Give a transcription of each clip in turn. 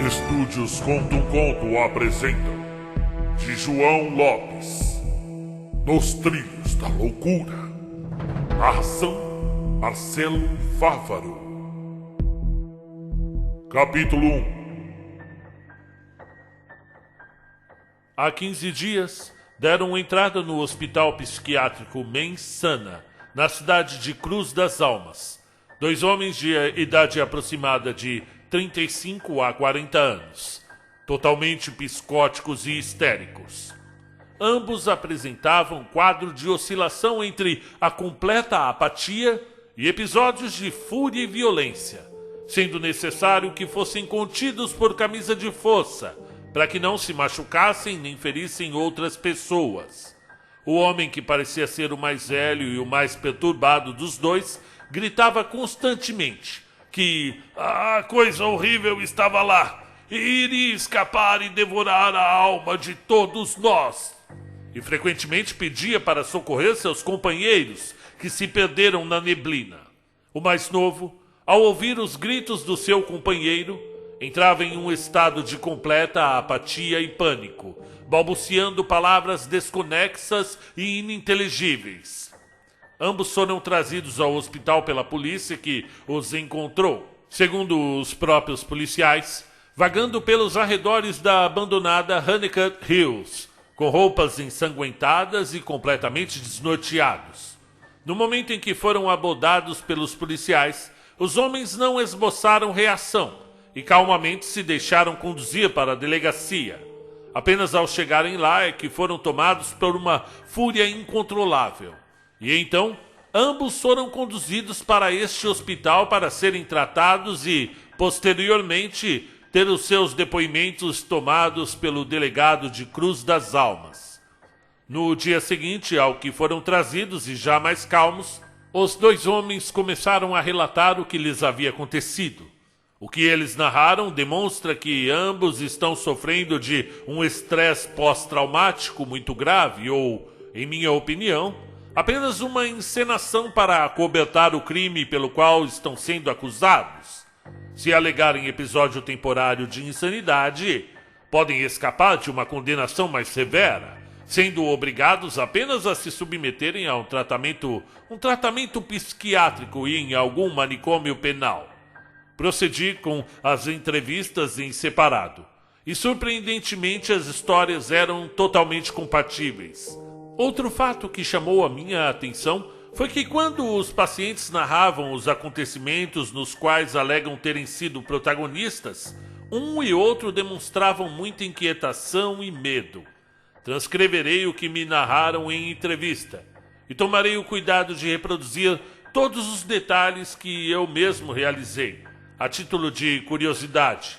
Estúdios Conta um Conto apresentam de João Lopes, Nos Trilhos da Loucura. Narração Marcelo Fávaro. Capítulo 1. Há 15 dias deram entrada no hospital psiquiátrico Mensana, na cidade de Cruz das Almas, dois homens de idade aproximada de 35 a 40 anos, totalmente psicóticos e histéricos. Ambos apresentavam quadro de oscilação entre a completa apatia e episódios de fúria e violência, sendo necessário que fossem contidos por camisa de força, para que não se machucassem nem ferissem outras pessoas. O homem, que parecia ser o mais velho e o mais perturbado dos dois, gritava constantemente que a coisa horrível estava lá e iria escapar e devorar a alma de todos nós. E frequentemente pedia para socorrer seus companheiros que se perderam na neblina. O mais novo, ao ouvir os gritos do seu companheiro, entrava em um estado de completa apatia e pânico, balbuciando palavras desconexas e ininteligíveis. Ambos foram trazidos ao hospital pela polícia, que os encontrou, segundo os próprios policiais, vagando pelos arredores da abandonada Honeycutt Hills, com roupas ensanguentadas e completamente desnorteados. No momento em que foram abordados pelos policiais, os homens não esboçaram reação e calmamente se deixaram conduzir para a delegacia. Apenas ao chegarem lá é que foram tomados por uma fúria incontrolável. E então, ambos foram conduzidos para este hospital para serem tratados e, posteriormente, ter os seus depoimentos tomados pelo delegado de Cruz das Almas. No dia seguinte ao que foram trazidos e já mais calmos, os dois homens começaram a relatar o que lhes havia acontecido. O que eles narraram demonstra que ambos estão sofrendo de um estresse pós-traumático muito grave ou, em minha opinião, apenas uma encenação para acobertar o crime pelo qual estão sendo acusados. Se alegarem episódio temporário de insanidade, podem escapar de uma condenação mais severa, sendo obrigados apenas a se submeterem a um tratamento psiquiátrico e em algum manicômio penal. Procedi com as entrevistas em separado, e surpreendentemente as histórias eram totalmente compatíveis. Outro fato que chamou a minha atenção foi que quando os pacientes narravam os acontecimentos nos quais alegam terem sido protagonistas, um e outro demonstravam muita inquietação e medo. Transcreverei o que me narraram em entrevista e tomarei o cuidado de reproduzir todos os detalhes que eu mesmo realizei, a título de curiosidade.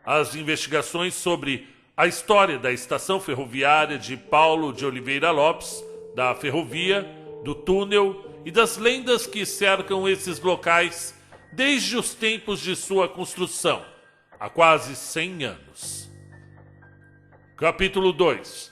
As investigações sobre a história da estação ferroviária de Paulo de Oliveira Lopes, da ferrovia, do túnel e das lendas que cercam esses locais desde os tempos de sua construção, há quase 100 anos. Capítulo 2.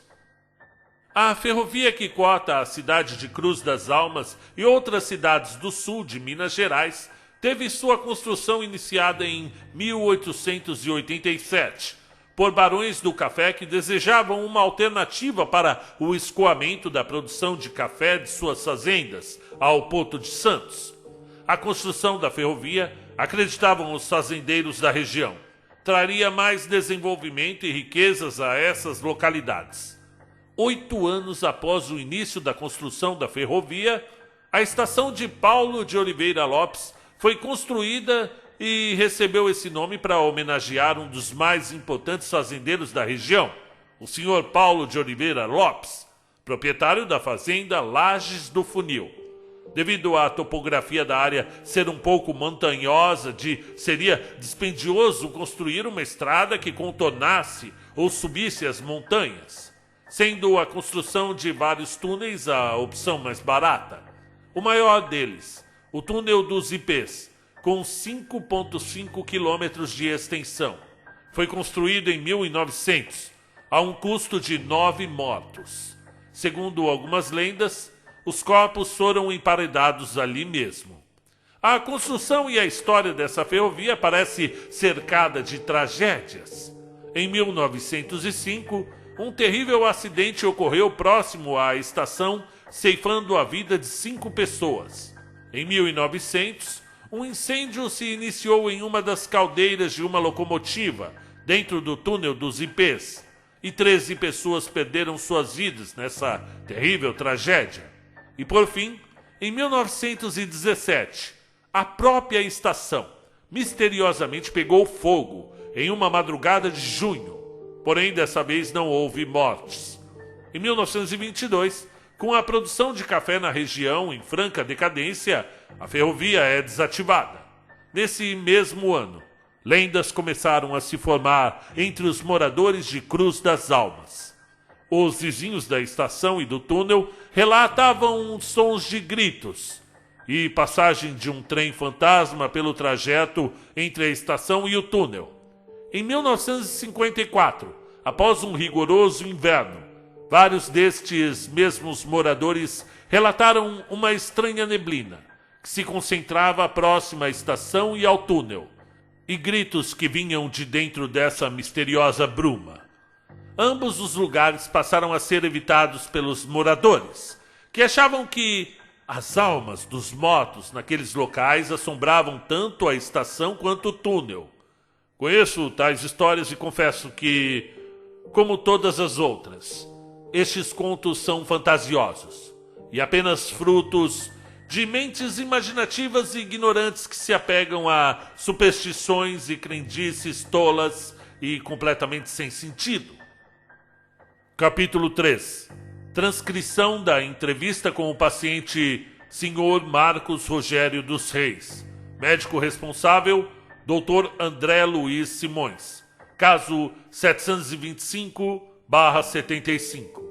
A ferrovia que corta a cidade de Cruz das Almas e outras cidades do sul de Minas Gerais teve sua construção iniciada em 1887, por barões do café que desejavam uma alternativa para o escoamento da produção de café de suas fazendas ao Porto de Santos. A construção da ferrovia, acreditavam os fazendeiros da região, traria mais desenvolvimento e riquezas a essas localidades. 8 anos após o início da construção da ferrovia, a estação de Paulo de Oliveira Lopes foi construída e recebeu esse nome para homenagear um dos mais importantes fazendeiros da região, o senhor Paulo de Oliveira Lopes, proprietário da fazenda Lajes do Funil. Devido à topografia da área ser um pouco montanhosa, seria dispendioso construir uma estrada que contornasse ou subisse as montanhas, sendo a construção de vários túneis a opção mais barata. O maior deles, o túnel dos Ipês, com 5,5 quilômetros de extensão, foi construído em 1900, a um custo de 9 mortos. Segundo algumas lendas, os corpos foram emparedados ali mesmo. A construção e a história dessa ferrovia parece cercada de tragédias. Em 1905, um terrível acidente ocorreu próximo à estação, ceifando a vida de 5 pessoas. Em 1900, um incêndio se iniciou em uma das caldeiras de uma locomotiva, dentro do túnel dos Ipês, e 13 pessoas perderam suas vidas nessa terrível tragédia. E por fim, em 1917, a própria estação misteriosamente pegou fogo em uma madrugada de junho, porém dessa vez não houve mortes. Em 1922, com a produção de café na região em franca decadência, a ferrovia é desativada. Nesse mesmo ano, lendas começaram a se formar entre os moradores de Cruz das Almas. Os vizinhos da estação e do túnel relatavam sons de gritos e passagem de um trem fantasma pelo trajeto entre a estação e o túnel. Em 1954, após um rigoroso inverno, vários destes mesmos moradores relataram uma estranha neblina que se concentrava próxima à estação e ao túnel, e gritos que vinham de dentro dessa misteriosa bruma. Ambos os lugares passaram a ser evitados pelos moradores, que achavam que as almas dos mortos naqueles locais assombravam tanto a estação quanto o túnel. Conheço tais histórias e confesso que, como todas as outras, estes contos são fantasiosos e apenas frutos de mentes imaginativas e ignorantes que se apegam a superstições e crendices tolas e completamente sem sentido. Capítulo 3. Transcrição da entrevista com o paciente Sr. Marcos Rogério dos Reis. Médico responsável, Dr. André Luiz Simões. Caso 725/75.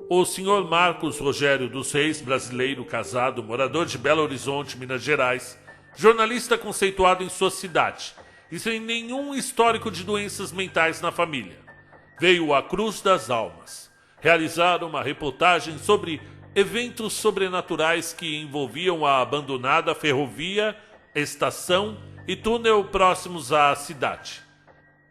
O Sr. Marcos Rogério dos Reis, brasileiro, casado, morador de Belo Horizonte, Minas Gerais, jornalista conceituado em sua cidade e sem nenhum histórico de doenças mentais na família, veio à Cruz das Almas realizar uma reportagem sobre eventos sobrenaturais que envolviam a abandonada ferrovia, estação e túnel próximos à cidade.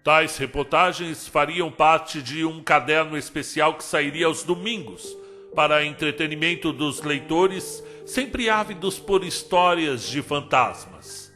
Tais reportagens fariam parte de um caderno especial que sairia aos domingos, para entretenimento dos leitores, sempre ávidos por histórias de fantasmas.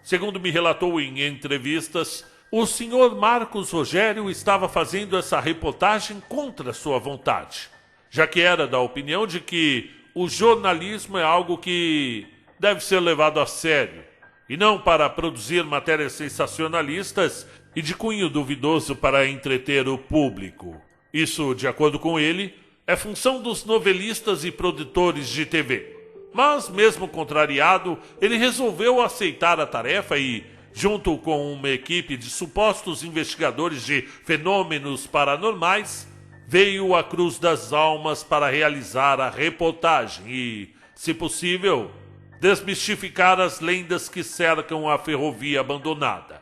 Segundo me relatou em entrevistas, o Sr. Marcos Rogério estava fazendo essa reportagem contra sua vontade, já que era da opinião de que o jornalismo é algo que deve ser levado a sério, e não para produzir matérias sensacionalistas e de cunho duvidoso para entreter o público. Isso, de acordo com ele, é função dos novelistas e produtores de TV. Mas, mesmo contrariado, ele resolveu aceitar a tarefa e, junto com uma equipe de supostos investigadores de fenômenos paranormais, veio à Cruz das Almas para realizar a reportagem e, se possível, desmistificar as lendas que cercam a ferrovia abandonada.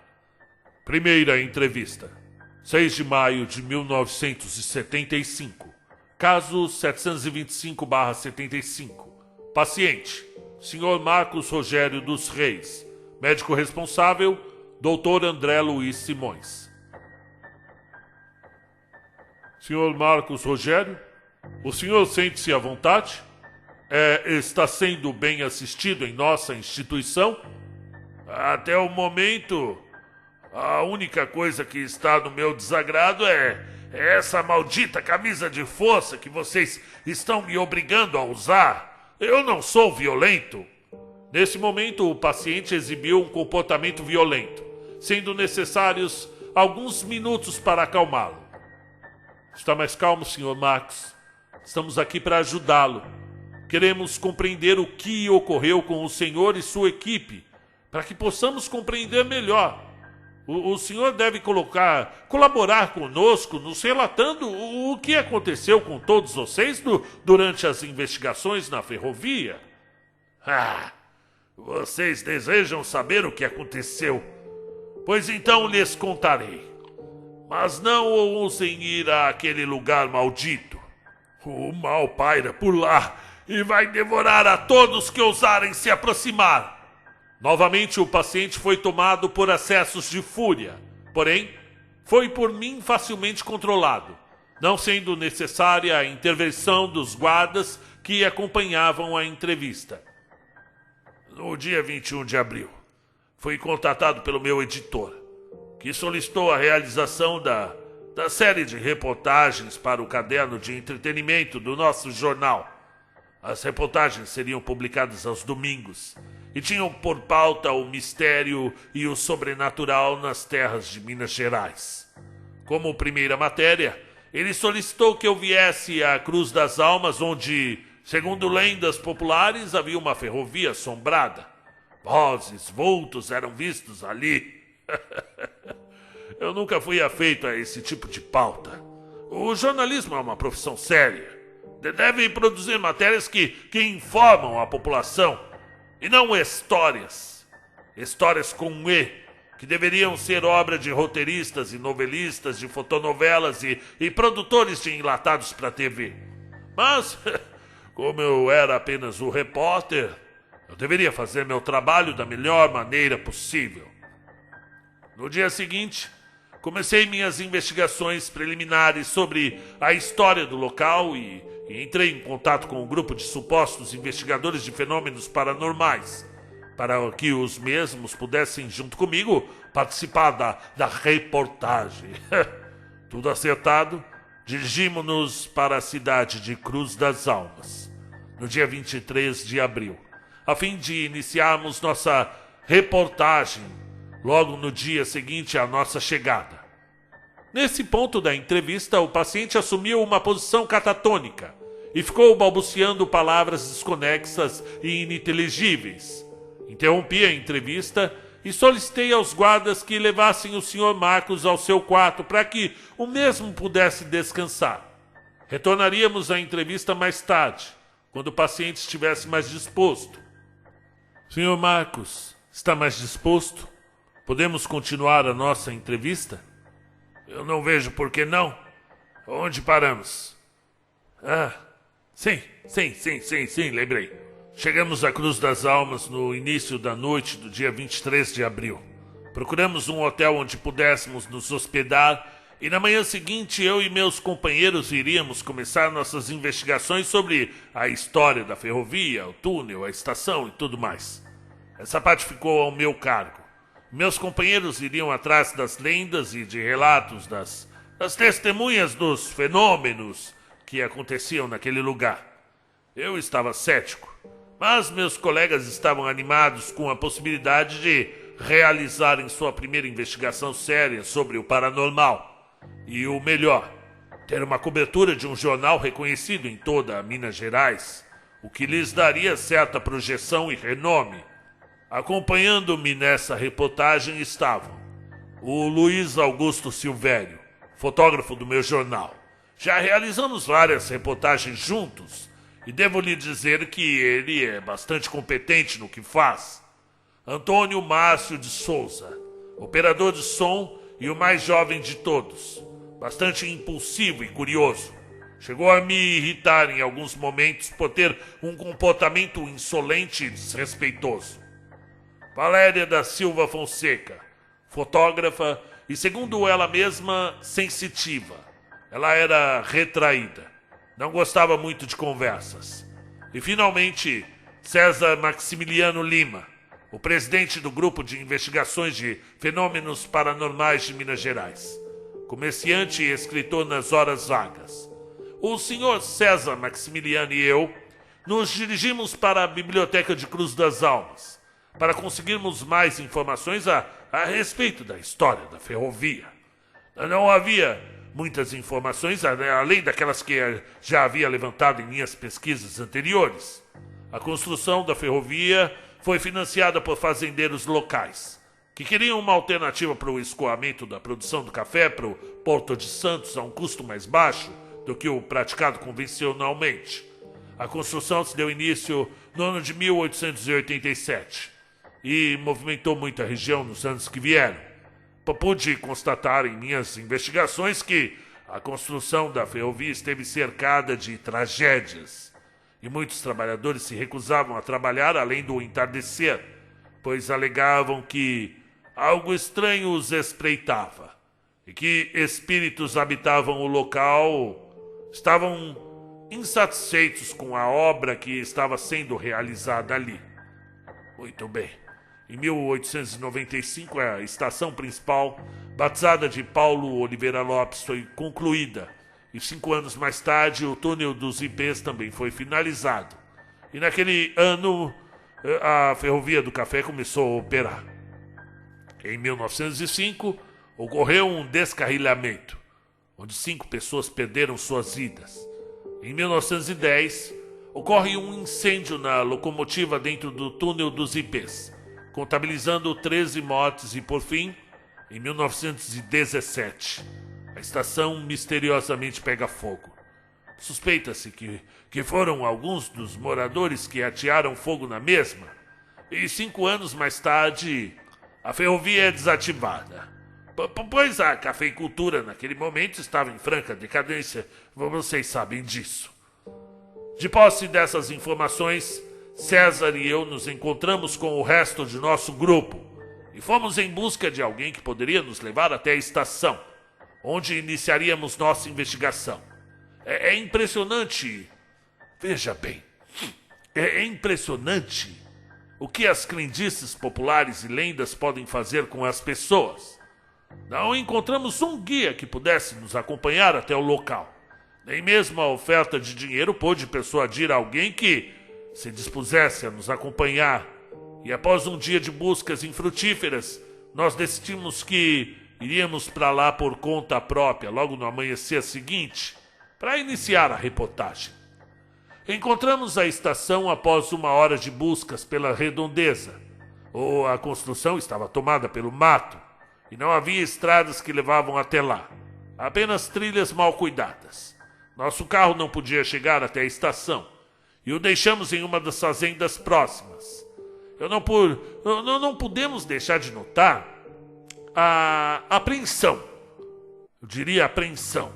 Primeira entrevista. 6 de maio de 1975. Caso 725/75. Paciente: Sr. Marcos Rogério dos Reis. Médico responsável, Dr. André Luiz Simões. Sr. Marcos Rogério, o senhor sente-se à vontade? Está sendo bem assistido em nossa instituição? Até o momento, a única coisa que está no meu desagrado é essa maldita camisa de força que vocês estão me obrigando a usar. Eu não sou violento. Nesse momento, o paciente exibiu um comportamento violento, sendo necessários alguns minutos para acalmá-lo. Está mais calmo, Sr. Marcos? Estamos aqui para ajudá-lo. Queremos compreender o que ocorreu com o senhor e sua equipe, para que possamos compreender melhor. O senhor deve colaborar conosco, nos relatando o que aconteceu com todos vocês durante as investigações na ferrovia. Vocês desejam saber o que aconteceu? Pois então lhes contarei. Mas não ousem ir àquele lugar maldito. O mal paira por lá e vai devorar a todos que ousarem se aproximar. Novamente o paciente foi tomado por acessos de fúria, porém, foi por mim facilmente controlado, não sendo necessária a intervenção dos guardas que acompanhavam a entrevista. No dia 21 de abril, fui contatado pelo meu editor, que solicitou a realização da série de reportagens para o caderno de entretenimento do nosso jornal. As reportagens seriam publicadas aos domingos e tinham por pauta o mistério e o sobrenatural nas terras de Minas Gerais. Como primeira matéria, ele solicitou que eu viesse à Cruz das Almas, onde, segundo lendas populares, havia uma ferrovia assombrada. Vozes, vultos eram vistos ali. Eu nunca fui afeito a esse tipo de pauta. O jornalismo é uma profissão séria. Deve produzir matérias que informam a população, e não histórias. Histórias com E, que deveriam ser obra de roteiristas e novelistas, de fotonovelas e produtores de enlatados para TV. Mas, como eu era apenas o repórter, eu deveria fazer meu trabalho da melhor maneira possível. No dia seguinte, comecei minhas investigações preliminares sobre a história do local e entrei em contato com um grupo de supostos investigadores de fenômenos paranormais, para que os mesmos pudessem, junto comigo, participar da reportagem. Tudo acertado, dirigimos-nos para a cidade de Cruz das Almas, no dia 23 de abril, a fim de iniciarmos nossa reportagem logo no dia seguinte à nossa chegada. Nesse ponto da entrevista, o paciente assumiu uma posição catatônica e ficou balbuciando palavras desconexas e ininteligíveis. Interrompi a entrevista e solicitei aos guardas que levassem o Sr. Marcos ao seu quarto para que o mesmo pudesse descansar. Retornaríamos à entrevista mais tarde, quando o paciente estivesse mais disposto. Sr. Marcos, está mais disposto? Podemos continuar a nossa entrevista? Eu não vejo por que não. Onde paramos? Sim, lembrei. Chegamos à Cruz das Almas no início da noite do dia 23 de abril. Procuramos um hotel onde pudéssemos nos hospedar e na manhã seguinte eu e meus companheiros iríamos começar nossas investigações sobre a história da ferrovia, o túnel, a estação e tudo mais. Essa parte ficou ao meu cargo. Meus companheiros iriam atrás das lendas e de relatos das testemunhas dos fenômenos que aconteciam naquele lugar. Eu estava cético, mas meus colegas estavam animados com a possibilidade de realizarem sua primeira investigação séria sobre o paranormal. E o melhor, ter uma cobertura de um jornal reconhecido em toda Minas Gerais, o que lhes daria certa projeção e renome. Acompanhando-me nessa reportagem estavam o Luiz Augusto Silvério, fotógrafo do meu jornal. Já realizamos várias reportagens juntos e devo lhe dizer que ele é bastante competente no que faz. Antônio Márcio de Souza, operador de som e o mais jovem de todos, bastante impulsivo e curioso. Chegou a me irritar em alguns momentos por ter um comportamento insolente e desrespeitoso. Valéria da Silva Fonseca, fotógrafa e, segundo ela mesma, sensitiva. Ela era retraída, não gostava muito de conversas. E, finalmente, César Maximiliano Lima, o presidente do Grupo de Investigações de Fenômenos Paranormais de Minas Gerais, comerciante e escritor nas horas vagas. O senhor César Maximiliano e eu nos dirigimos para a Biblioteca de Cruz das Almas, para conseguirmos mais informações a respeito da história da ferrovia. Não havia muitas informações, além daquelas que já havia levantado em minhas pesquisas anteriores. A construção da ferrovia foi financiada por fazendeiros locais, que queriam uma alternativa para o escoamento da produção do café para o Porto de Santos a um custo mais baixo do que o praticado convencionalmente. A construção se deu início no ano de 1887 e movimentou muito a região nos anos que vieram. Pude constatar em minhas investigações que a construção da ferrovia esteve cercada de tragédias e muitos trabalhadores se recusavam a trabalhar além do entardecer, pois alegavam que algo estranho os espreitava e que espíritos habitavam o local, estavam insatisfeitos com a obra que estava sendo realizada ali. Muito bem. Em 1895, a estação principal, batizada de Paulo Oliveira Lopes, foi concluída. E 5 anos mais tarde, o túnel dos Ipês também foi finalizado. E naquele ano, a Ferrovia do Café começou a operar. Em 1905, ocorreu um descarrilamento, onde 5 pessoas perderam suas vidas. Em 1910, ocorre um incêndio na locomotiva dentro do túnel dos Ipês, contabilizando 13 mortes e, por fim, em 1917, a estação misteriosamente pega fogo. Suspeita-se que foram alguns dos moradores que atearam fogo na mesma, e 5 anos mais tarde, a ferrovia é desativada. Pois a cafeicultura naquele momento estava em franca decadência, vocês sabem disso. De posse dessas informações, César e eu nos encontramos com o resto de nosso grupo e fomos em busca de alguém que poderia nos levar até a estação, onde iniciaríamos nossa investigação. É impressionante, veja bem, é impressionante o que as crendices populares e lendas podem fazer com as pessoas. Não encontramos um guia que pudesse nos acompanhar até o local. Nem mesmo a oferta de dinheiro pôde persuadir alguém que se dispusesse a nos acompanhar. E após um dia de buscas infrutíferas, nós decidimos que iríamos para lá por conta própria, logo no amanhecer seguinte, para iniciar a reportagem. Encontramos a estação após 1 hora de buscas pela redondeza. A construção estava tomada pelo mato e não havia estradas que levavam até lá, apenas trilhas mal cuidadas. Nosso carro não podia chegar até a estação e o deixamos em uma das fazendas próximas. Não pudemos deixar de notar a apreensão, eu diria apreensão,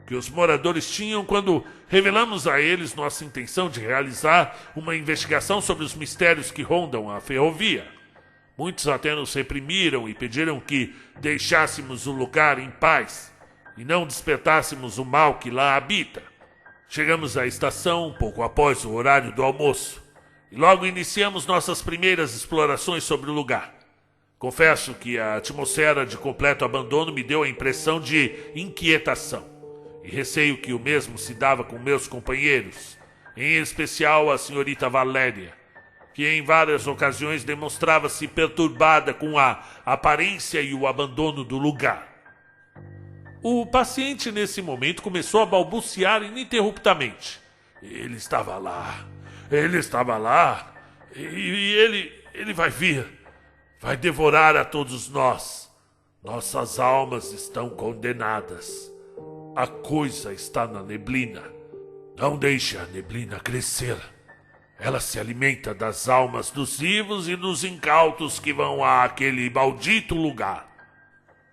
que os moradores tinham quando revelamos a eles nossa intenção de realizar uma investigação sobre os mistérios que rondam a ferrovia. Muitos até nos reprimiram e pediram que deixássemos o lugar em paz e não despertássemos o mal que lá habita. Chegamos à estação pouco após o horário do almoço e logo iniciamos nossas primeiras explorações sobre o lugar. Confesso que a atmosfera de completo abandono me deu a impressão de inquietação e receio que o mesmo se dava com meus companheiros, em especial a senhorita Valéria, que em várias ocasiões demonstrava-se perturbada com a aparência e o abandono do lugar. O paciente, nesse momento, começou a balbuciar ininterruptamente. Ele estava lá, e ele vai vir, vai devorar a todos nós. Nossas almas estão condenadas. A coisa está na neblina. Não deixe a neblina crescer. Ela se alimenta das almas dos vivos e dos incautos que vão àquele maldito lugar.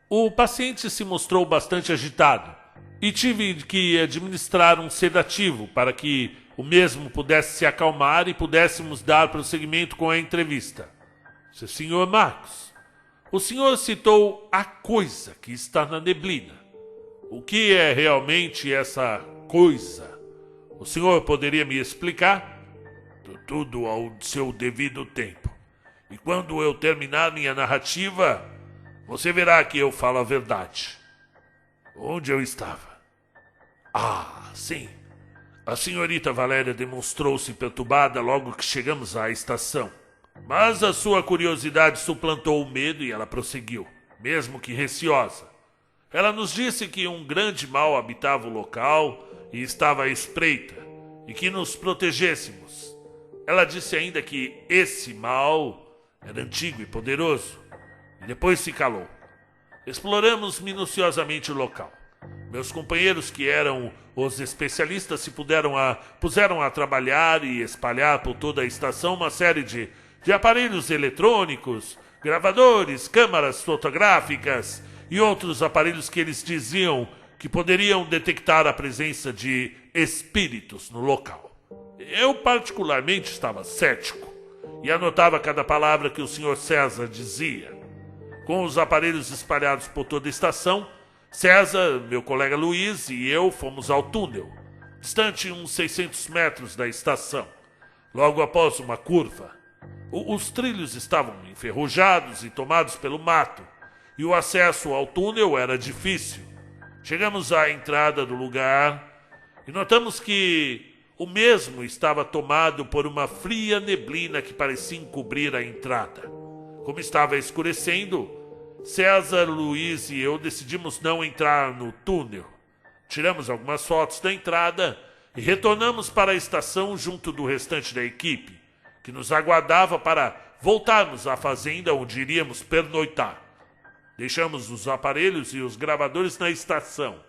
O paciente se mostrou bastante agitado e tive que administrar um sedativo para que o mesmo pudesse se acalmar e pudéssemos dar prosseguimento com a entrevista. Senhor Marcos, o senhor citou a coisa que está na neblina. O que é realmente essa coisa? O senhor poderia me explicar? Tudo ao seu devido tempo. E quando eu terminar minha narrativa, você verá que eu falo a verdade. Onde eu estava? Sim. A senhorita Valéria demonstrou-se perturbada logo que chegamos à estação. Mas a sua curiosidade suplantou o medo e ela prosseguiu, mesmo que receosa. Ela nos disse que um grande mal habitava o local e estava à espreita, e que nos protegêssemos. Ela disse ainda que esse mal era antigo e poderoso, e depois se calou. Exploramos minuciosamente o local. Meus companheiros, que eram os especialistas, puseram a trabalhar e espalhar por toda a estação uma série de aparelhos eletrônicos, gravadores, câmaras fotográficas e outros aparelhos que eles diziam que poderiam detectar a presença de espíritos no local. Eu particularmente estava cético e anotava cada palavra que o Sr. César dizia. Com os aparelhos espalhados por toda a estação, César, meu colega Luiz e eu fomos ao túnel, distante uns 600 metros da estação, logo após uma curva. Os trilhos estavam enferrujados e tomados pelo mato, e o acesso ao túnel era difícil. Chegamos à entrada do lugar e notamos que o mesmo estava tomado por uma fria neblina que parecia encobrir a entrada. Como estava escurecendo, César, Luiz e eu decidimos não entrar no túnel. Tiramos algumas fotos da entrada e retornamos para a estação junto do restante da equipe, que nos aguardava para voltarmos à fazenda onde iríamos pernoitar. Deixamos os aparelhos e os gravadores na estação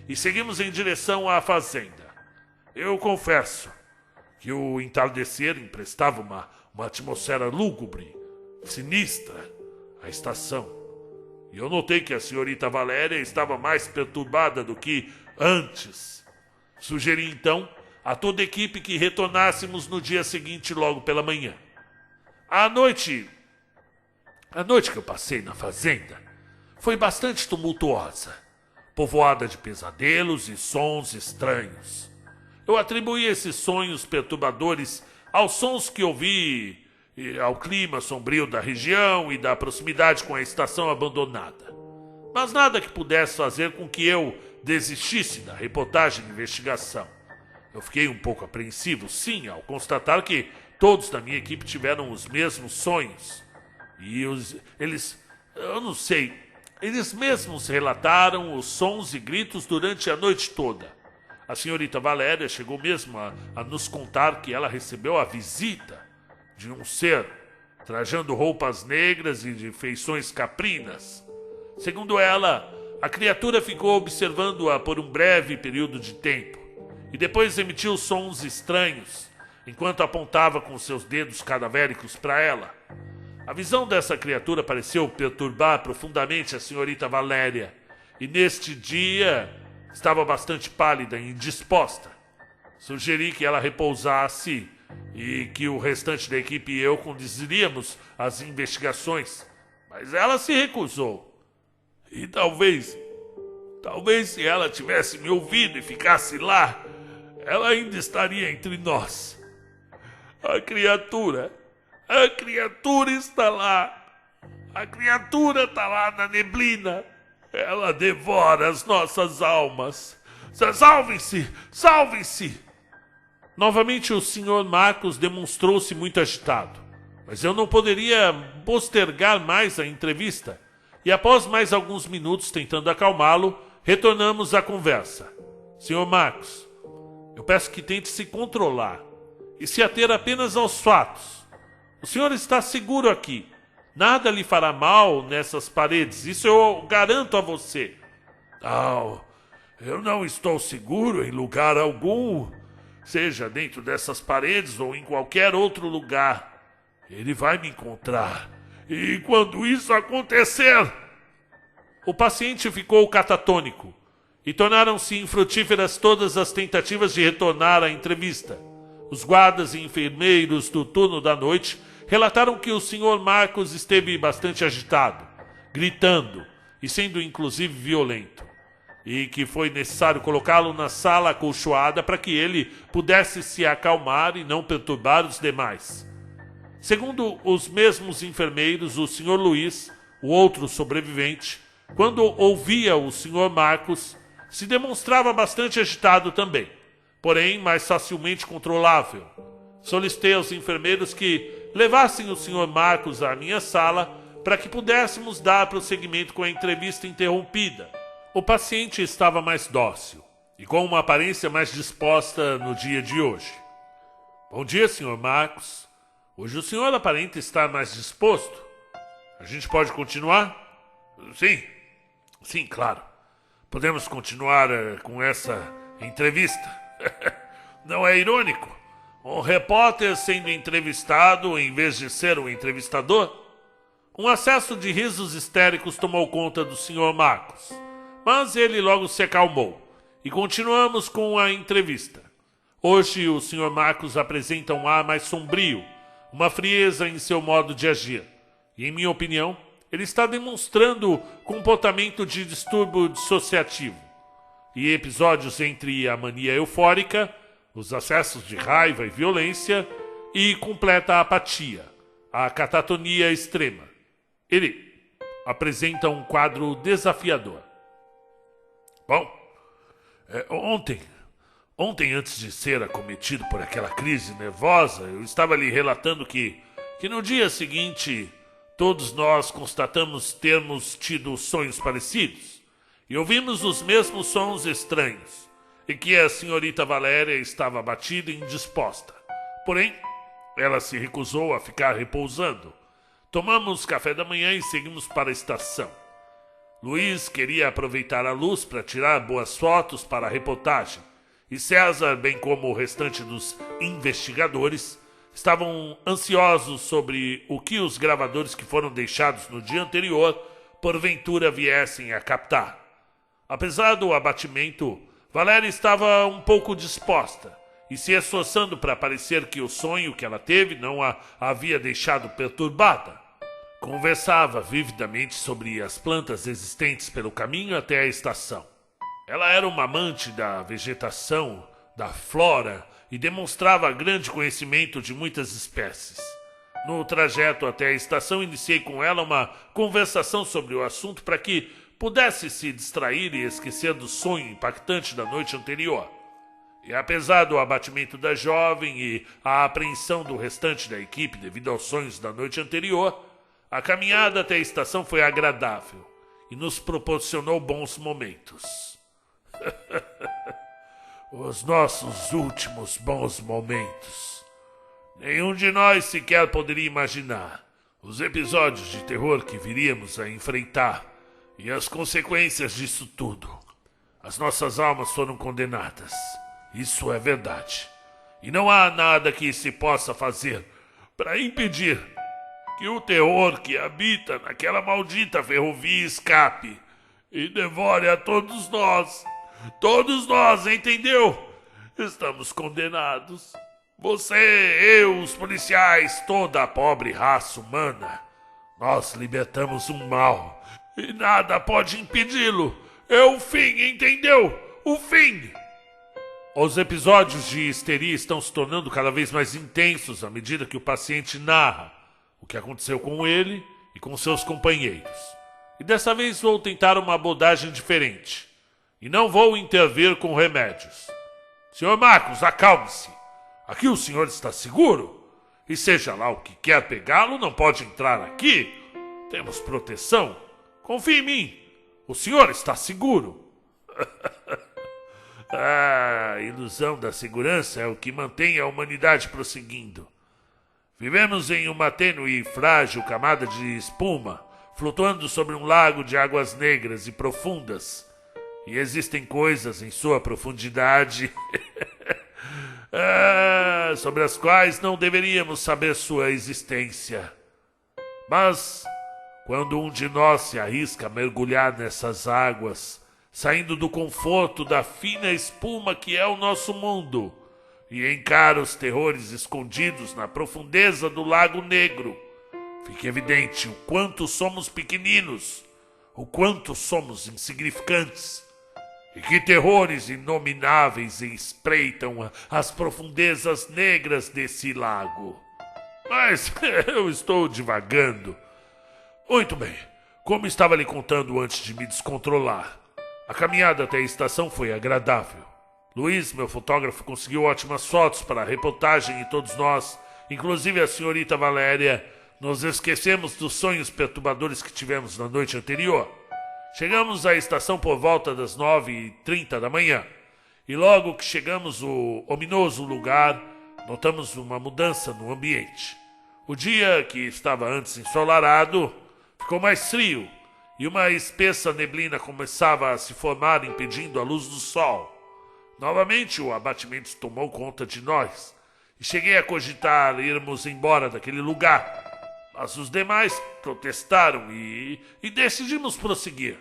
e seguimos em direção à fazenda. Eu confesso que o entardecer emprestava uma atmosfera lúgubre, sinistra à estação. E eu notei que a senhorita Valéria estava mais perturbada do que antes. Sugeri então a toda a equipe que retornássemos no dia seguinte logo pela manhã. A noite que eu passei na fazenda foi bastante tumultuosa, povoada de pesadelos e sons estranhos. Eu atribuí esses sonhos perturbadores aos sons que ouvi, ao clima sombrio da região e da proximidade com a estação abandonada. Mas nada que pudesse fazer com que eu desistisse da reportagem de investigação. Eu fiquei um pouco apreensivo, sim, ao constatar que todos da minha equipe tiveram os mesmos sonhos. E eles mesmos relataram os sons e gritos durante a noite toda. A senhorita Valéria chegou mesmo a nos contar que ela recebeu a visita de um ser trajando roupas negras e de feições caprinas. Segundo ela, a criatura ficou observando-a por um breve período de tempo e depois emitiu sons estranhos enquanto apontava com seus dedos cadavéricos para ela. A visão dessa criatura pareceu perturbar profundamente a senhorita Valéria e neste dia estava bastante pálida e indisposta. Sugeri que ela repousasse e que o restante da equipe e eu conduziríamos as investigações, mas ela se recusou. E talvez se ela tivesse me ouvido e ficasse lá, ela ainda estaria entre nós. A criatura está lá. A criatura está lá na neblina. Ela devora as nossas almas. Salvem-se! Salvem-se! Novamente o Sr. Marcos demonstrou-se muito agitado, mas eu não poderia postergar mais a entrevista, e após mais alguns minutos tentando acalmá-lo, retornamos à conversa. Sr. Marcos, eu peço que tente se controlar e se ater apenas aos fatos. O senhor está seguro aqui. Nada lhe fará mal nessas paredes, isso eu garanto a você. Não, eu não estou seguro em lugar algum. Seja dentro dessas paredes ou em qualquer outro lugar. Ele vai me encontrar. E quando isso acontecer... O paciente ficou catatônico e tornaram-se infrutíferas todas as tentativas de retornar à entrevista. Os guardas e enfermeiros do turno da noite relataram que o Sr. Marcos esteve bastante agitado, gritando e sendo inclusive violento, e que foi necessário colocá-lo na sala acolchoada para que ele pudesse se acalmar e não perturbar os demais. Segundo os mesmos enfermeiros, o Sr. Luiz, o outro sobrevivente, quando ouvia o Sr. Marcos, se demonstrava bastante agitado também, porém mais facilmente controlável. Solicitei aos enfermeiros que levassem o Sr. Marcos à minha sala para que pudéssemos dar prosseguimento com a entrevista interrompida. O paciente estava mais dócil e com uma aparência mais disposta no dia de hoje. Bom dia, Sr. Marcos. Hoje o senhor aparenta estar mais disposto. A gente pode continuar? Sim, claro. Podemos continuar com essa entrevista. Não é irônico? Um repórter sendo entrevistado em vez de ser um entrevistador? Um acesso de risos histéricos tomou conta do Sr. Marcos, mas ele logo se acalmou e continuamos com a entrevista. Hoje o Sr. Marcos apresenta um ar mais sombrio, uma frieza em seu modo de agir. E, em minha opinião, ele está demonstrando comportamento de distúrbio dissociativo. E episódios entre a mania eufórica, os acessos de raiva e violência e completa apatia, a catatonia extrema. Ele apresenta um quadro desafiador. Bom, ontem antes de ser acometido por aquela crise nervosa, eu estava lhe relatando que no dia seguinte todos nós constatamos termos tido sonhos parecidos e ouvimos os mesmos sons estranhos e que a senhorita Valéria estava abatida e indisposta. Porém, ela se recusou a ficar repousando. Tomamos café da manhã e seguimos para a estação. Luiz queria aproveitar a luz para tirar boas fotos para a reportagem, e César, bem como o restante dos investigadores, estavam ansiosos sobre o que os gravadores que foram deixados no dia anterior porventura viessem a captar. Apesar do abatimento, Valéria estava um pouco disposta e se esforçando para parecer que o sonho que ela teve não a havia deixado perturbada. Conversava vividamente sobre as plantas existentes pelo caminho até a estação. Ela era uma amante da vegetação, da flora e demonstrava grande conhecimento de muitas espécies. No trajeto até a estação, iniciei com ela uma conversação sobre o assunto para que pudesse se distrair e esquecer do sonho impactante da noite anterior. E apesar do abatimento da jovem e a apreensão do restante da equipe devido aos sonhos da noite anterior, a caminhada até a estação foi agradável e nos proporcionou bons momentos. Os nossos últimos bons momentos. Nenhum de nós sequer poderia imaginar os episódios de terror que viríamos a enfrentar e as consequências disso tudo. As nossas almas foram condenadas. Isso é verdade. E não há nada que se possa fazer para impedir que o terror que habita naquela maldita ferrovia escape e devore a todos nós. Todos nós, entendeu? Estamos condenados. Você, eu, os policiais, toda a pobre raça humana. Nós libertamos um mal e nada pode impedi-lo. É o fim, entendeu? O fim. Os episódios de histeria estão se tornando cada vez mais intensos à medida que o paciente narra o que aconteceu com ele e com seus companheiros. E dessa vez vou tentar uma abordagem diferente. E não vou intervir com remédios. Sr. Marcos, acalme-se. Aqui o senhor está seguro? E seja lá o que quer pegá-lo, não pode entrar aqui. Temos proteção. Confie em mim. O senhor está seguro. A ilusão da segurança é o que mantém a humanidade prosseguindo. Vivemos em uma tênue e frágil camada de espuma, flutuando sobre um lago de águas negras e profundas. E existem coisas em sua profundidade sobre as quais não deveríamos saber sua existência. Mas, quando um de nós se arrisca a mergulhar nessas águas, saindo do conforto da fina espuma que é o nosso mundo, e encara os terrores escondidos na profundeza do Lago Negro, fica evidente o quanto somos pequeninos, o quanto somos insignificantes, e que terrores inomináveis espreitam as profundezas negras desse lago. Mas eu estou divagando. Muito bem, como estava lhe contando antes de me descontrolar, a caminhada até a estação foi agradável. Luiz, meu fotógrafo, conseguiu ótimas fotos para a reportagem e todos nós, inclusive a senhorita Valéria, nos esquecemos dos sonhos perturbadores que tivemos na noite anterior. Chegamos à estação por volta das 9h30 da manhã, e logo que chegamos ao ominoso lugar, notamos uma mudança no ambiente. O dia, que estava antes ensolarado, ficou mais frio, e uma espessa neblina começava a se formar, impedindo a luz do sol. Novamente o abatimento tomou conta de nós, e cheguei a cogitar irmos embora daquele lugar. Mas os demais protestaram e decidimos prosseguir.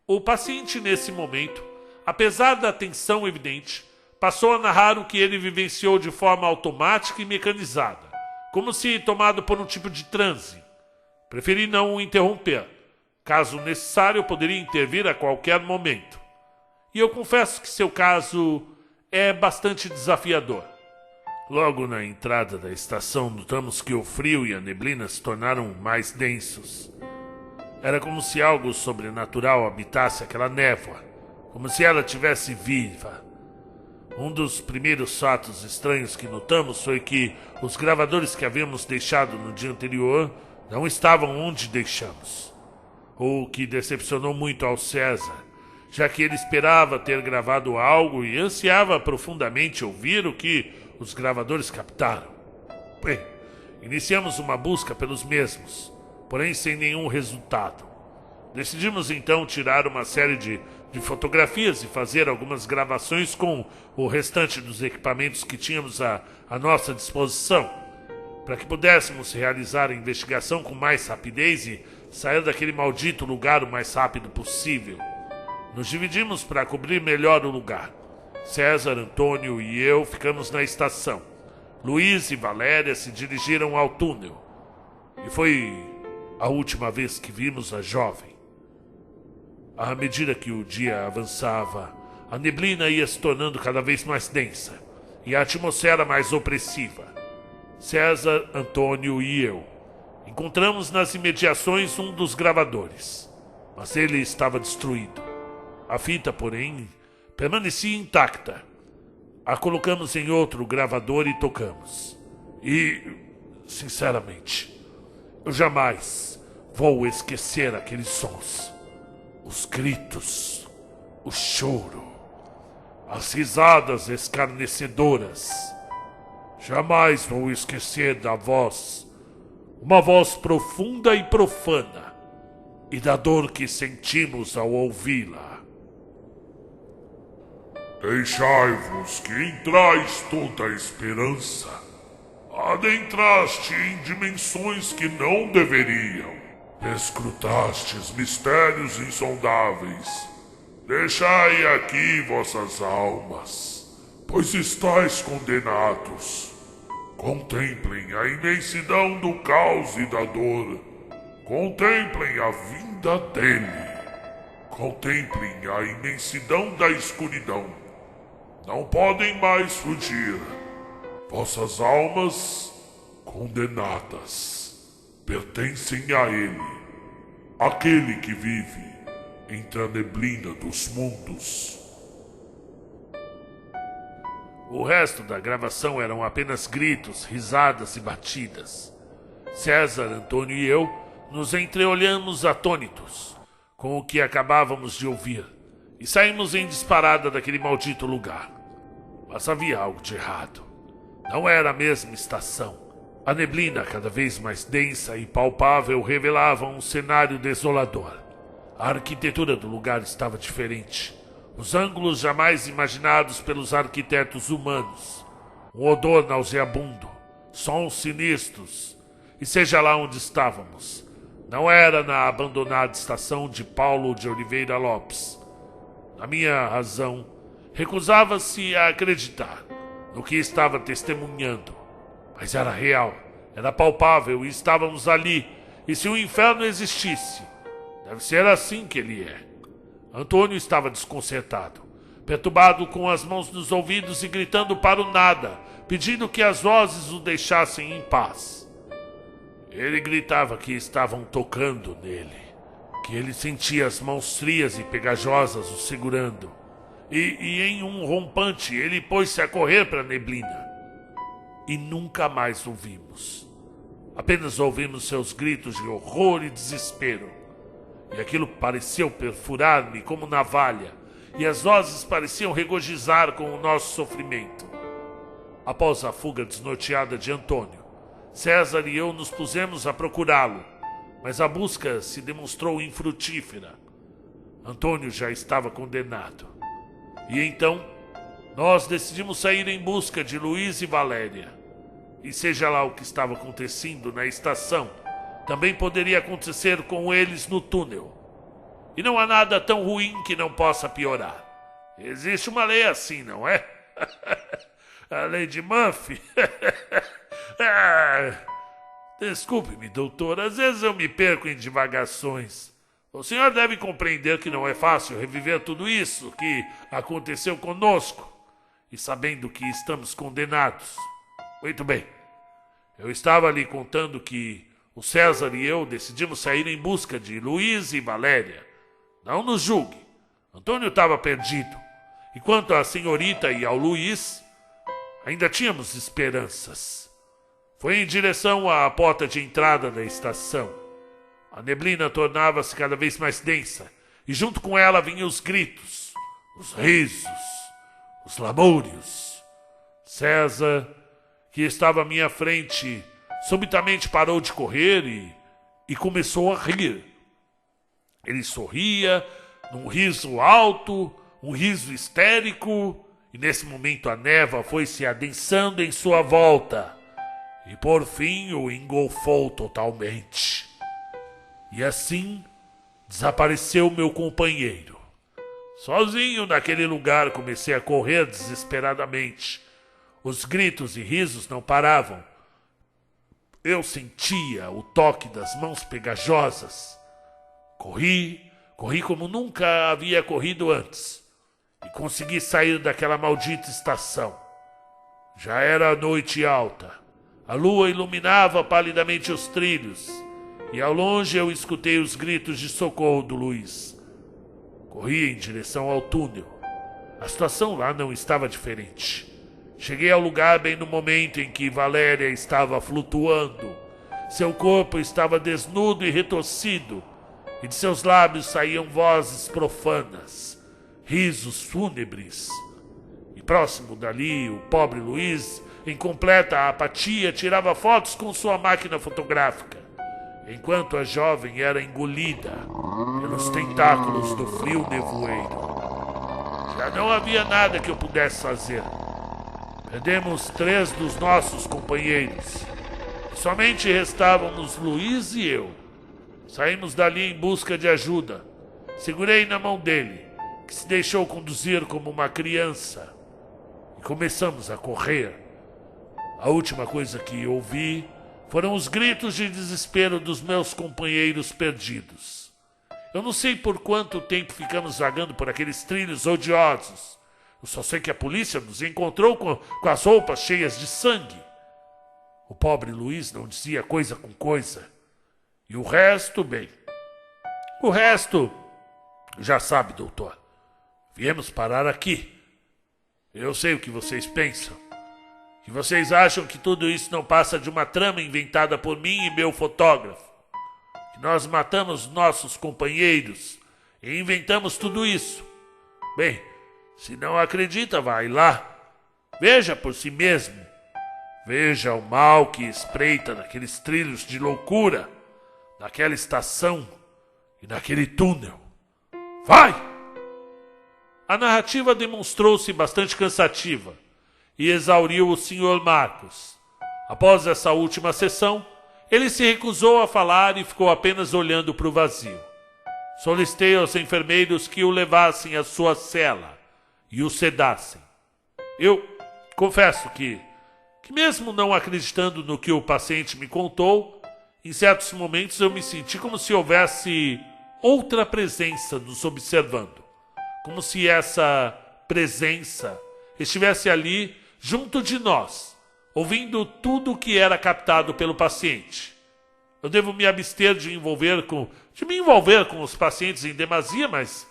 O paciente, nesse momento, apesar da tensão evidente, passou a narrar o que ele vivenciou de forma automática e mecanizada, como se tomado por um tipo de transe. Preferi não o interromper. Caso necessário, eu poderia intervir a qualquer momento. E eu confesso que seu caso é bastante desafiador. Logo na entrada da estação, notamos que o frio e a neblina se tornaram mais densos. Era como se algo sobrenatural habitasse aquela névoa, como se ela tivesse viva. Um dos primeiros fatos estranhos que notamos foi que os gravadores que havíamos deixado no dia anterior não estavam onde deixamos. O que decepcionou muito ao César, já que ele esperava ter gravado algo e ansiava profundamente ouvir o que os gravadores captaram. Bem, iniciamos uma busca pelos mesmos, porém sem nenhum resultado. Decidimos então tirar uma série de fotografias e fazer algumas gravações com o restante dos equipamentos que tínhamos à nossa disposição, para que pudéssemos realizar a investigação com mais rapidez e sair daquele maldito lugar o mais rápido possível. Nos dividimos para cobrir melhor o lugar. César, Antônio e eu ficamos na estação. Luiz e Valéria se dirigiram ao túnel. E foi a última vez que vimos a jovem. À medida que o dia avançava, a neblina ia se tornando cada vez mais densa e a atmosfera mais opressiva. César, Antônio e eu encontramos nas imediações um dos gravadores, mas ele estava destruído. A fita, porém, permanecia intacta. A colocamos em outro gravador e tocamos. E, sinceramente, eu jamais vou esquecer aqueles sons. Os gritos, o choro, as risadas escarnecedoras. Jamais vou esquecer da voz, uma voz profunda e profana, e da dor que sentimos ao ouvi-la. Deixai-vos que entrais toda a esperança. Adentraste em dimensões que não deveriam. Escrutastes mistérios insondáveis. Deixai aqui vossas almas, pois estáis condenados. Contemplem a imensidão do caos e da dor. Contemplem a vinda dele. Contemplem a imensidão da escuridão. Não podem mais fugir. Vossas almas, condenadas, pertencem a ele, aquele que vive entre a neblina dos mundos. O resto da gravação eram apenas gritos, risadas e batidas. César, Antônio e eu nos entreolhamos atônitos com o que acabávamos de ouvir e saímos em disparada daquele maldito lugar. Mas havia algo de errado. Não era a mesma estação. A neblina, cada vez mais densa e palpável, revelava um cenário desolador. A arquitetura do lugar estava diferente. Os ângulos jamais imaginados pelos arquitetos humanos. Um odor nauseabundo, sons sinistros. E seja lá onde estávamos, não era na abandonada estação de Paulo de Oliveira Lopes. A minha razão recusava-se a acreditar no que estava testemunhando. Mas era real, era palpável e estávamos ali. E se o inferno existisse, deve ser assim que ele é. Antônio estava desconcertado, perturbado, com as mãos nos ouvidos e gritando para o nada, pedindo que as vozes o deixassem em paz. Ele gritava que estavam tocando nele, que ele sentia as mãos frias e pegajosas o segurando. E em um rompante ele pôs-se a correr para a neblina. E nunca mais o vimos. Apenas ouvimos seus gritos de horror e desespero. E aquilo pareceu perfurar-me como navalha, e as vozes pareciam regozijar com o nosso sofrimento. Após a fuga desnorteada de Antônio, César e eu nos pusemos a procurá-lo, mas a busca se demonstrou infrutífera. Antônio já estava condenado. E então, nós decidimos sair em busca de Luiz e Valéria. E seja lá o que estava acontecendo na estação, também poderia acontecer com eles no túnel. E não há nada tão ruim que não possa piorar. Existe uma lei assim, não é? A Lady Murphy? Desculpe-me, doutor, às vezes eu me perco em divagações. O senhor deve compreender que não é fácil reviver tudo isso que aconteceu conosco, e sabendo que estamos condenados. Muito bem, eu estava lhe contando que o César e eu decidimos sair em busca de Luiz e Valéria. Não nos julgue, Antônio estava perdido, e quanto à senhorita e ao Luiz, ainda tínhamos esperanças. Foi em direção à porta de entrada da estação. A neblina tornava-se cada vez mais densa, e junto com ela vinham os gritos, os risos, os lamúrios. César, que estava à minha frente, subitamente parou de correr e começou a rir. Ele sorria, num riso alto, um riso histérico, e nesse momento a névoa foi se adensando em sua volta, e por fim o engolfou totalmente. E assim desapareceu meu companheiro. Sozinho naquele lugar comecei a correr desesperadamente. Os gritos e risos não paravam. Eu sentia o toque das mãos pegajosas. Corri como nunca havia corrido antes. E consegui sair daquela maldita estação. Já era noite alta. A lua iluminava palidamente os trilhos. E ao longe eu escutei os gritos de socorro do Luiz. Corri em direção ao túnel. A situação lá não estava diferente. Cheguei ao lugar bem no momento em que Valéria estava flutuando. Seu corpo estava desnudo e retorcido, e de seus lábios saíam vozes profanas, risos fúnebres. E próximo dali, o pobre Luiz, em completa apatia, tirava fotos com sua máquina fotográfica, enquanto a jovem era engolida pelos tentáculos do frio nevoeiro. Já não havia nada que eu pudesse fazer. Perdemos 3 dos nossos companheiros. Somente restávamos Luiz e eu. Saímos dali em busca de ajuda. Segurei na mão dele, que se deixou conduzir como uma criança, e começamos a correr. A última coisa que ouvi foram os gritos de desespero dos meus companheiros perdidos. Eu não sei por quanto tempo ficamos vagando por aqueles trilhos odiosos. Eu só sei que a polícia nos encontrou com as roupas cheias de sangue. O pobre Luiz não dizia coisa com coisa. E o resto, bem. O resto, já sabe, doutor. Viemos parar aqui. Eu sei o que vocês pensam. Que vocês acham que tudo isso não passa de uma trama inventada por mim e meu fotógrafo. Que nós matamos nossos companheiros e inventamos tudo isso. Bem, se não acredita, vai lá. Veja por si mesmo. Veja o mal que espreita naqueles trilhos de loucura, naquela estação e naquele túnel. Vai! A narrativa demonstrou-se bastante cansativa e exauriu o Sr. Marcos. Após essa última sessão, ele se recusou a falar e ficou apenas olhando para o vazio. Solicitei aos enfermeiros que o levassem à sua cela e o sedassem. Eu confesso que mesmo não acreditando no que o paciente me contou, em certos momentos eu me senti como se houvesse outra presença nos observando. Como se essa presença estivesse ali junto de nós, ouvindo tudo o que era captado pelo paciente. Eu devo me abster de me envolver com os pacientes em demasia, mas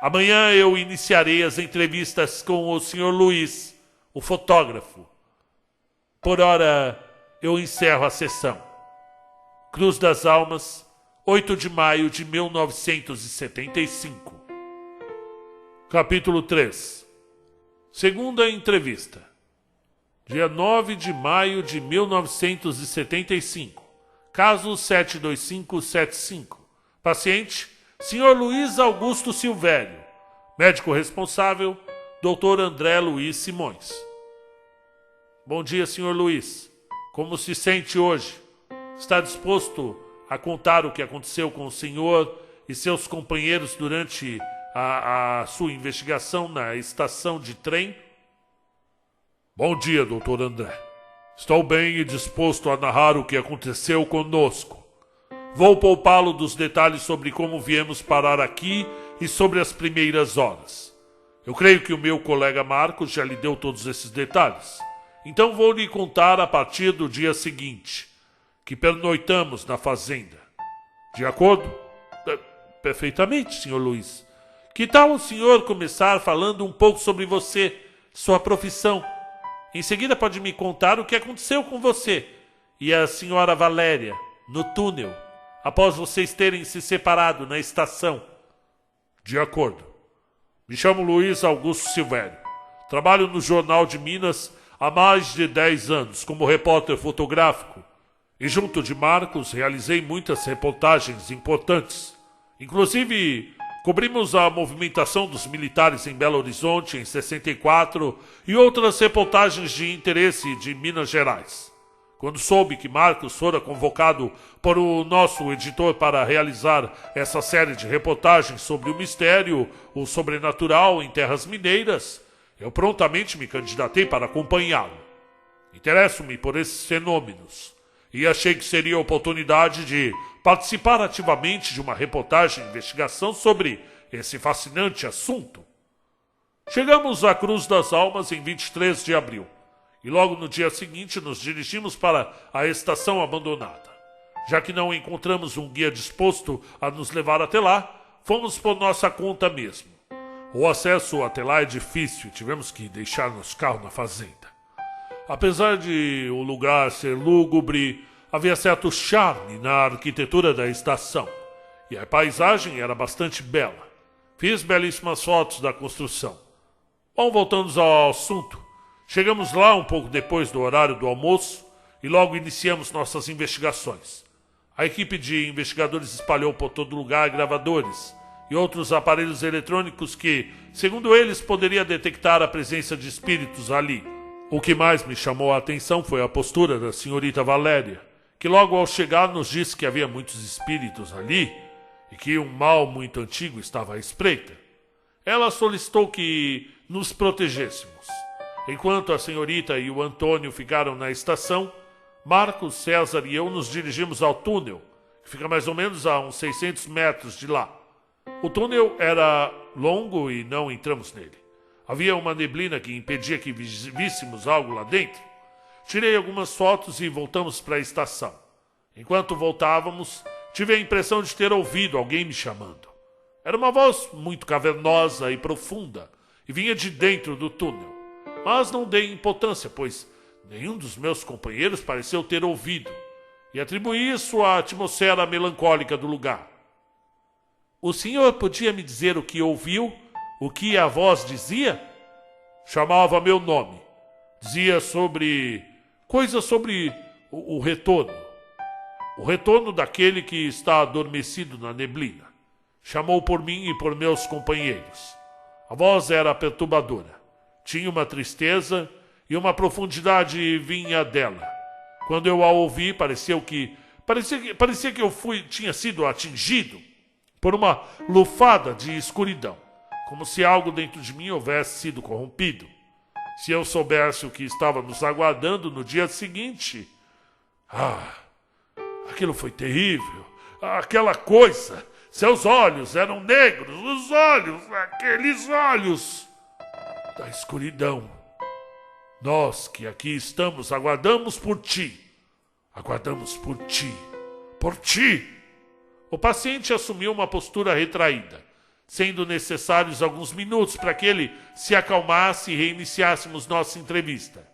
amanhã eu iniciarei as entrevistas com o Sr. Luiz, o fotógrafo. Por hora, eu encerro a sessão. Cruz das Almas, 8 de maio de 1975. Capítulo 3. Segunda entrevista. Dia 9 de maio de 1975. Caso 72575. Paciente, Sr. Luiz Augusto Silvério. Médico responsável, Dr. André Luiz Simões. Bom dia, Sr. Luiz. Como se sente hoje? Está disposto a contar o que aconteceu com o senhor e seus companheiros durante a sua investigação na estação de trem? Bom dia, doutor André. Estou bem e disposto a narrar o que aconteceu conosco. Vou poupá-lo dos detalhes sobre como viemos parar aqui e sobre as primeiras horas. Eu creio que o meu colega Marcos já lhe deu todos esses detalhes. Então vou lhe contar a partir do dia seguinte, que pernoitamos na fazenda. De acordo? Perfeitamente, Sr. Luiz. Que tal o senhor começar falando um pouco sobre você, sua profissão? Em seguida pode me contar o que aconteceu com você e a senhora Valéria, no túnel, após vocês terem se separado na estação. De acordo. Me chamo Luiz Augusto Silvério. Trabalho no Jornal de Minas há mais de 10 anos como repórter fotográfico e junto de Marcos realizei muitas reportagens importantes. Inclusive, cobrimos a movimentação dos militares em Belo Horizonte em 64 e outras reportagens de interesse de Minas Gerais. Quando soube que Marcos fora convocado por o nosso editor para realizar essa série de reportagens sobre o mistério, o sobrenatural em terras mineiras, eu prontamente me candidatei para acompanhá-lo. Interesso-me por esses fenômenos e achei que seria a oportunidade de participar ativamente de uma reportagem de investigação sobre esse fascinante assunto. Chegamos à Cruz das Almas em 23 de abril e logo no dia seguinte nos dirigimos para a estação abandonada. Já que não encontramos um guia disposto a nos levar até lá, fomos por nossa conta mesmo. O acesso até lá é difícil e tivemos que deixar nosso carro na fazenda. Apesar de o lugar ser lúgubre, havia certo charme na arquitetura da estação e a paisagem era bastante bela. Fiz belíssimas fotos da construção. Bom, voltando ao assunto, chegamos lá um pouco depois do horário do almoço e logo iniciamos nossas investigações. A equipe de investigadores espalhou por todo lugar gravadores e outros aparelhos eletrônicos que, segundo eles, poderia detectar a presença de espíritos ali. O que mais me chamou a atenção foi a postura da senhorita Valéria, que logo ao chegar nos disse que havia muitos espíritos ali e que um mal muito antigo estava à espreita. Ela solicitou que nos protegêssemos. Enquanto a senhorita e o Antônio ficaram na estação, Marcos, César e eu nos dirigimos ao túnel, que fica mais ou menos a uns 600 metros de lá. O túnel era longo e não entramos nele. Havia uma neblina que impedia que víssemos algo lá dentro. Tirei algumas fotos e voltamos para a estação. Enquanto voltávamos, tive a impressão de ter ouvido alguém me chamando. Era uma voz muito cavernosa e profunda e vinha de dentro do túnel. Mas não dei importância, pois nenhum dos meus companheiros pareceu ter ouvido e atribuí isso à atmosfera melancólica do lugar. O senhor podia me dizer o que ouviu? O que a voz dizia? Chamava meu nome. Dizia coisas sobre o retorno. O retorno daquele que está adormecido na neblina. Chamou por mim e por meus companheiros. A voz era perturbadora. Tinha uma tristeza e uma profundidade vinha dela. Quando eu a ouvi, parecia que eu tinha sido atingido por uma lufada de escuridão, como se algo dentro de mim houvesse sido corrompido. Se eu soubesse o que estava nos aguardando no dia seguinte... aquilo foi terrível. Aquela coisa. Seus olhos eram negros. Os olhos, aqueles olhos da escuridão. Nós que aqui estamos aguardamos por ti. Aguardamos por ti. Por ti. O paciente assumiu uma postura retraída, sendo necessários alguns minutos para que ele se acalmasse e reiniciássemos nossa entrevista.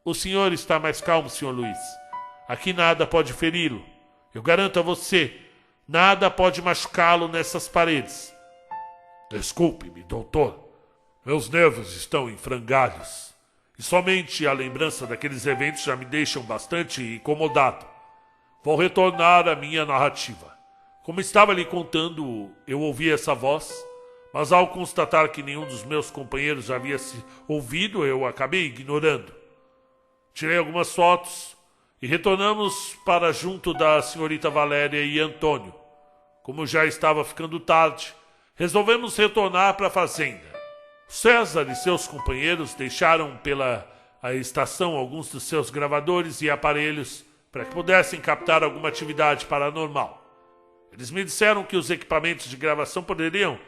O senhor está mais calmo, Sr. Luiz. Aqui nada pode feri-lo. Eu garanto a você, nada pode machucá-lo nessas paredes. Desculpe-me, doutor. Meus nervos estão em frangalhos. E somente a lembrança daqueles eventos já me deixam bastante incomodado. Vou retornar à minha narrativa. Como estava lhe contando, eu ouvi essa voz, mas ao constatar que nenhum dos meus companheiros havia se ouvido, eu acabei ignorando. Tirei algumas fotos e retornamos para junto da senhorita Valéria e Antônio. Como já estava ficando tarde, resolvemos retornar para a fazenda. César e seus companheiros deixaram pela à estação alguns dos seus gravadores e aparelhos para que pudessem captar alguma atividade paranormal. Eles me disseram que os equipamentos de gravação poderiam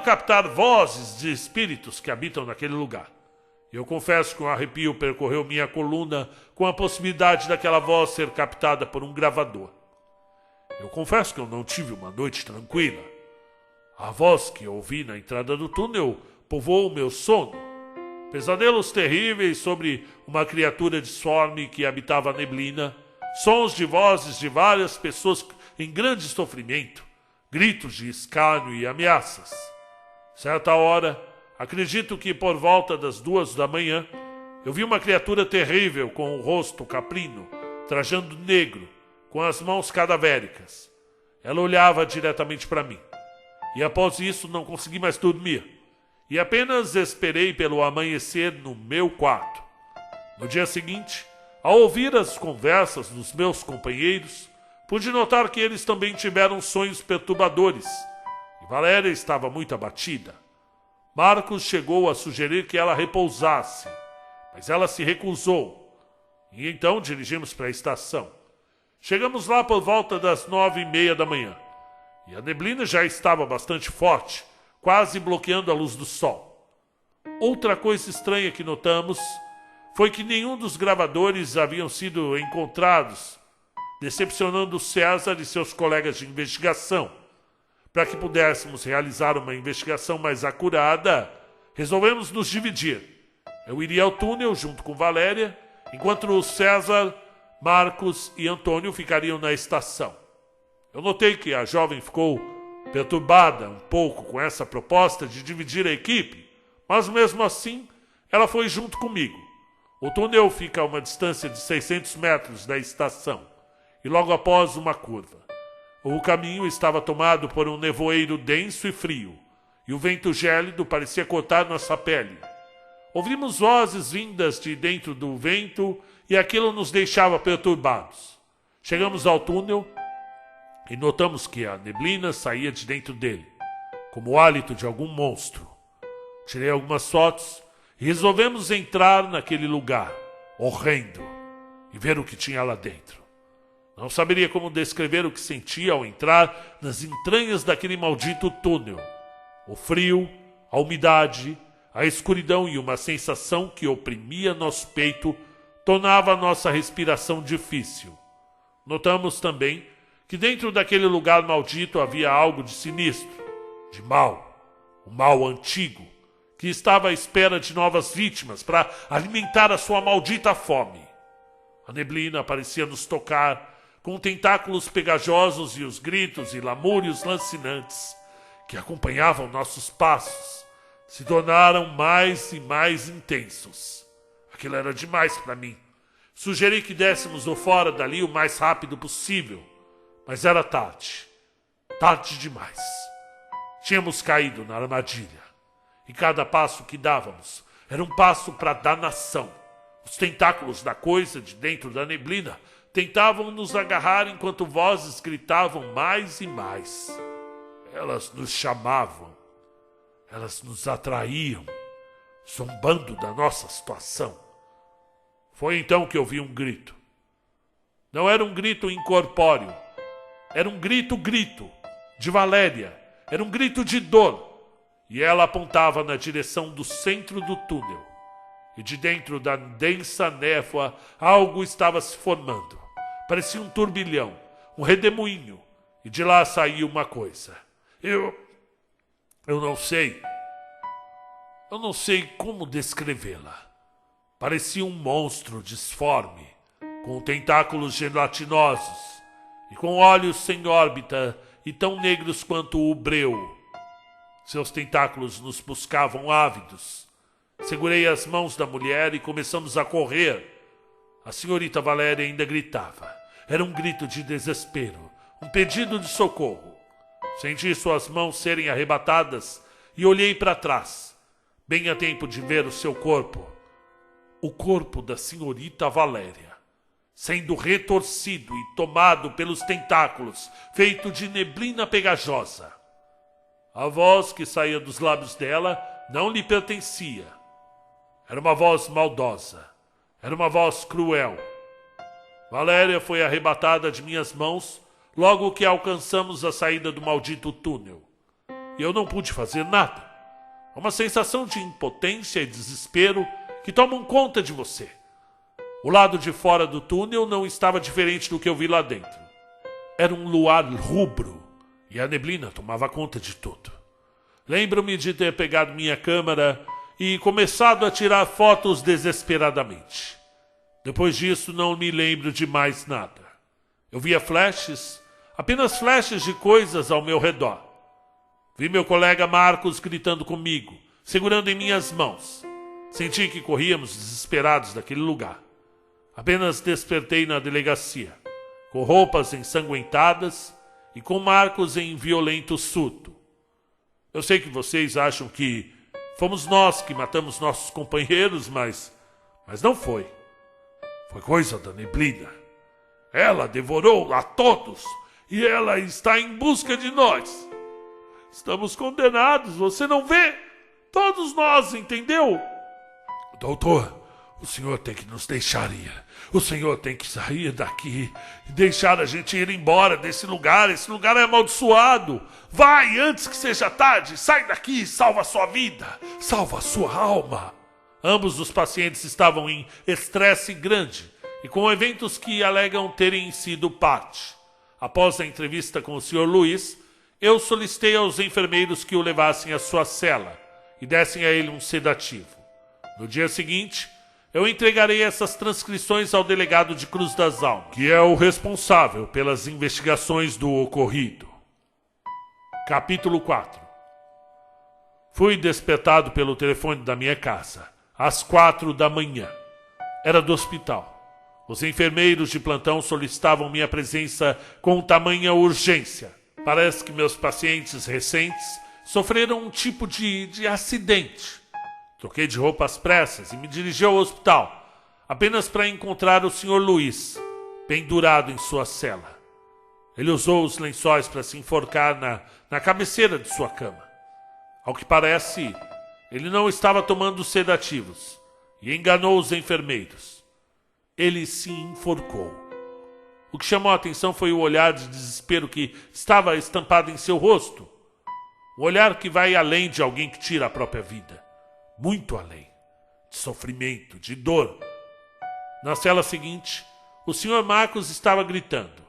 captar vozes de espíritos que habitam naquele lugar. Eu confesso que um arrepio percorreu minha coluna com a possibilidade daquela voz ser captada por um gravador. Eu confesso que eu não tive uma noite tranquila. A voz que eu ouvi na entrada do túnel povoou o meu sono. Pesadelos terríveis sobre uma criatura disforme que habitava a neblina, sons de vozes de várias pessoas em grande sofrimento, gritos de escárnio e ameaças. Certa hora, acredito que por volta das 2 da manhã, eu vi uma criatura terrível com o rosto caprino, trajando negro, com as mãos cadavéricas. Ela olhava diretamente para mim. E após isso não consegui mais dormir. E apenas esperei pelo amanhecer no meu quarto. No dia seguinte, ao ouvir as conversas dos meus companheiros, pude notar que eles também tiveram sonhos perturbadores. E Valéria estava muito abatida. Marcos chegou a sugerir que ela repousasse, mas ela se recusou. E então dirigimos para a estação. Chegamos lá por volta das 9h30 da manhã. E a neblina já estava bastante forte, quase bloqueando a luz do sol. Outra coisa estranha que notamos foi que nenhum dos gravadores haviam sido encontrados, decepcionando César e seus colegas de investigação. Para que pudéssemos realizar uma investigação mais acurada, resolvemos nos dividir. Eu iria ao túnel junto com Valéria, enquanto César, Marcos e Antônio ficariam na estação. Eu notei que a jovem ficou perturbada um pouco com essa proposta de dividir a equipe, mas mesmo assim ela foi junto comigo. O túnel fica a uma distância de 600 metros da estação e logo após uma curva. O caminho estava tomado por um nevoeiro denso e frio e o vento gélido parecia cortar nossa pele. Ouvimos vozes vindas de dentro do vento e aquilo nos deixava perturbados. Chegamos ao túnel e notamos que a neblina saía de dentro dele, como o hálito de algum monstro. Tirei algumas fotos e resolvemos entrar naquele lugar, horrendo, e ver o que tinha lá dentro. Não saberia como descrever o que sentia ao entrar nas entranhas daquele maldito túnel. O frio, a umidade, a escuridão e uma sensação que oprimia nosso peito tornava a nossa respiração difícil. Notamos também que dentro daquele lugar maldito havia algo de sinistro, de mal, um mal antigo, que estava à espera de novas vítimas para alimentar a sua maldita fome. A neblina parecia nos tocar, com tentáculos pegajosos e os gritos e lamúrios lancinantes que acompanhavam nossos passos se tornaram mais e mais intensos. Aquilo era demais para mim. Sugeri que dessemos o fora dali o mais rápido possível, mas era tarde. Tarde demais. Tínhamos caído na armadilha. E cada passo que dávamos era um passo para a danação. Os tentáculos da coisa de dentro da neblina tentavam nos agarrar enquanto vozes gritavam mais e mais. Elas nos chamavam. Elas nos atraíam, zombando da nossa situação. Foi então que ouvi um grito. Não era um grito incorpóreo. Era um grito de Valéria. Era um grito de dor. E ela apontava na direção do centro do túnel. E de dentro da densa névoa, algo estava se formando. Parecia um turbilhão, um redemoinho. E de lá saía uma coisa. Eu não sei. Eu não sei como descrevê-la. Parecia um monstro disforme, com tentáculos gelatinosos e com olhos sem órbita e tão negros quanto o breu. Seus tentáculos nos buscavam ávidos. Segurei as mãos da mulher e começamos a correr. A senhorita Valéria ainda gritava. Era um grito de desespero, um pedido de socorro. Senti suas mãos serem arrebatadas e olhei para trás, bem a tempo de ver o seu corpo. O corpo da senhorita Valéria, sendo retorcido e tomado pelos tentáculos, feito de neblina pegajosa. A voz que saía dos lábios dela não lhe pertencia. Era uma voz maldosa. Era uma voz cruel. Valéria foi arrebatada de minhas mãos logo que alcançamos a saída do maldito túnel. E eu não pude fazer nada. Uma sensação de impotência e desespero que tomam conta de você. O lado de fora do túnel não estava diferente do que eu vi lá dentro. Era um luar rubro e a neblina tomava conta de tudo. Lembro-me de ter pegado minha câmera e começado a tirar fotos desesperadamente. Depois disso, não me lembro de mais nada. Eu via flashes, apenas flashes de coisas ao meu redor. Vi meu colega Marcos gritando comigo, segurando em minhas mãos. Senti que corríamos desesperados daquele lugar. Apenas despertei na delegacia, com roupas ensanguentadas e com Marcos em violento surto. Eu sei que vocês acham que fomos nós que matamos nossos companheiros, mas não foi. Foi coisa da neblina. Ela devorou a todos e ela está em busca de nós. Estamos condenados, você não vê? Todos nós, entendeu? Doutor, o senhor tem que nos deixar ir. O senhor tem que sair daqui e deixar a gente ir embora desse lugar. Esse lugar é amaldiçoado. Vai, antes que seja tarde. Sai daqui e salva a sua vida. Salva a sua alma. Ambos os pacientes estavam em estresse grande e com eventos que alegam terem sido parte. Após a entrevista com o Sr. Luiz, eu solicitei aos enfermeiros que o levassem à sua cela e dessem a ele um sedativo. No dia seguinte, eu entregarei essas transcrições ao delegado de Cruz das Almas, que é o responsável pelas investigações do ocorrido. Capítulo 4. Fui despertado pelo telefone da minha casa, às 4 da manhã. Era do hospital. Os enfermeiros de plantão solicitavam minha presença com tamanha urgência. Parece que meus pacientes recentes sofreram um tipo de acidente. Troquei de roupa às pressas e me dirigi ao hospital, apenas para encontrar o Sr. Luiz, pendurado em sua cela. Ele usou os lençóis para se enforcar na cabeceira de sua cama. Ao que parece, ele não estava tomando sedativos e enganou os enfermeiros. Ele se enforcou. O que chamou a atenção foi o olhar de desespero que estava estampado em seu rosto. Um olhar que vai além de alguém que tira a própria vida. Muito além. De sofrimento, de dor. Na cela seguinte, o Sr. Marcos estava gritando,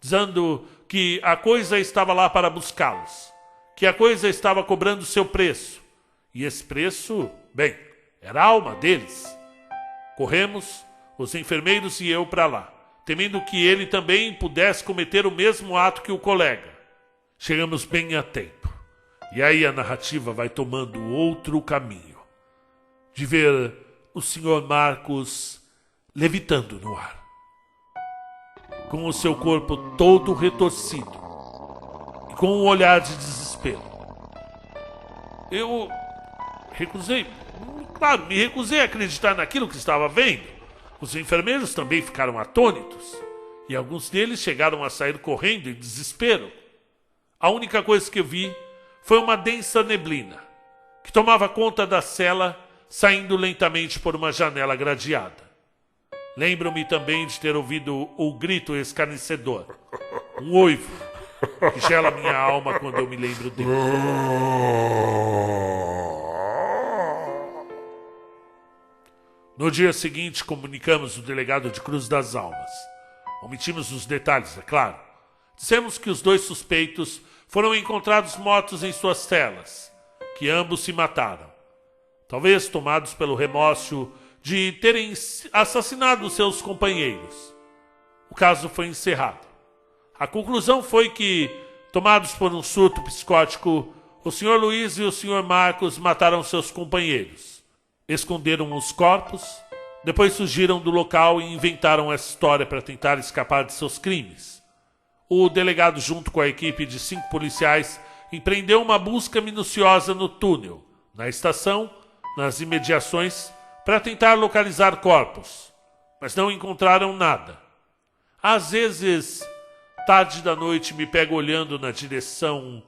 dizendo que a coisa estava lá para buscá-los, que a coisa estava cobrando seu preço. E esse preço, bem, era a alma deles. Corremos, os enfermeiros e eu, para lá, temendo que ele também pudesse cometer o mesmo ato que o colega. Chegamos bem a tempo. E aí a narrativa vai tomando outro caminho. De ver o Sr. Marcos levitando no ar, com o seu corpo todo retorcido e com um olhar de desespero. Eu me recusei a acreditar naquilo que estava vendo. Os enfermeiros também ficaram atônitos e alguns deles chegaram a sair correndo em desespero. A única coisa que eu vi foi uma densa neblina que tomava conta da cela, saindo lentamente por uma janela gradeada. Lembro-me também de ter ouvido o grito escarnecedor, um oivo, que gela minha alma quando eu me lembro dele. No dia seguinte, comunicamos o delegado de Cruz das Almas. Omitimos os detalhes, é claro. Dissemos que os dois suspeitos foram encontrados mortos em suas celas, que ambos se mataram, talvez tomados pelo remorso de terem assassinado seus companheiros. O caso foi encerrado. A conclusão foi que, tomados por um surto psicótico, o Sr. Luiz e o Sr. Marcos mataram seus companheiros. Esconderam os corpos, depois fugiram do local e inventaram essa história para tentar escapar de seus crimes. O delegado, junto com a equipe de 5 policiais, empreendeu uma busca minuciosa no túnel, na estação, nas imediações, para tentar localizar corpos, mas não encontraram nada. Às vezes, tarde da noite, me pego olhando na direção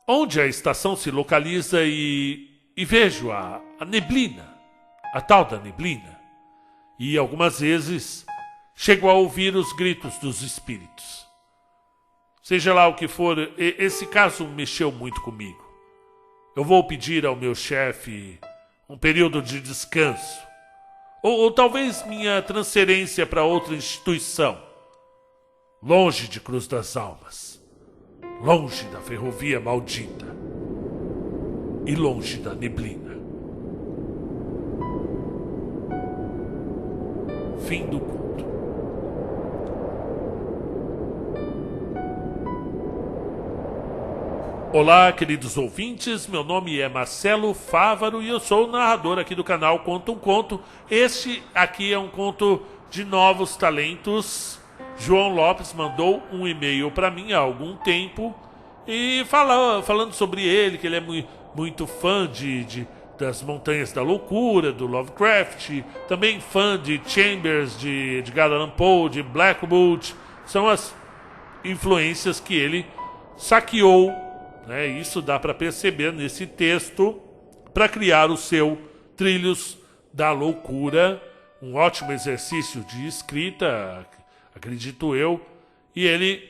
onde a estação se localiza e vejo a neblina. a tal da neblina. E algumas vezes chego a ouvir os gritos dos espíritos. Seja lá o que for, esse caso mexeu muito comigo. Eu vou pedir ao meu chefe um período de descanso. Ou talvez minha transferência para outra instituição. Longe de Cruz das Almas. Longe da ferrovia maldita. E longe da neblina. Fim do conto. Olá, queridos ouvintes, meu nome é Marcelo Fávaro e eu sou o narrador aqui do canal Conta um Conto. Este aqui é um conto de novos talentos. João Lopes mandou um e-mail para mim há algum tempo e falando sobre ele, que ele é muito fã das Montanhas da Loucura, do Lovecraft, também fã de Chambers, de Edgar Allan Poe, de Blackwood. São as influências que ele saqueou, né? Isso dá para perceber nesse texto, para criar o seu Trilhos da Loucura, um ótimo exercício de escrita, acredito eu, e ele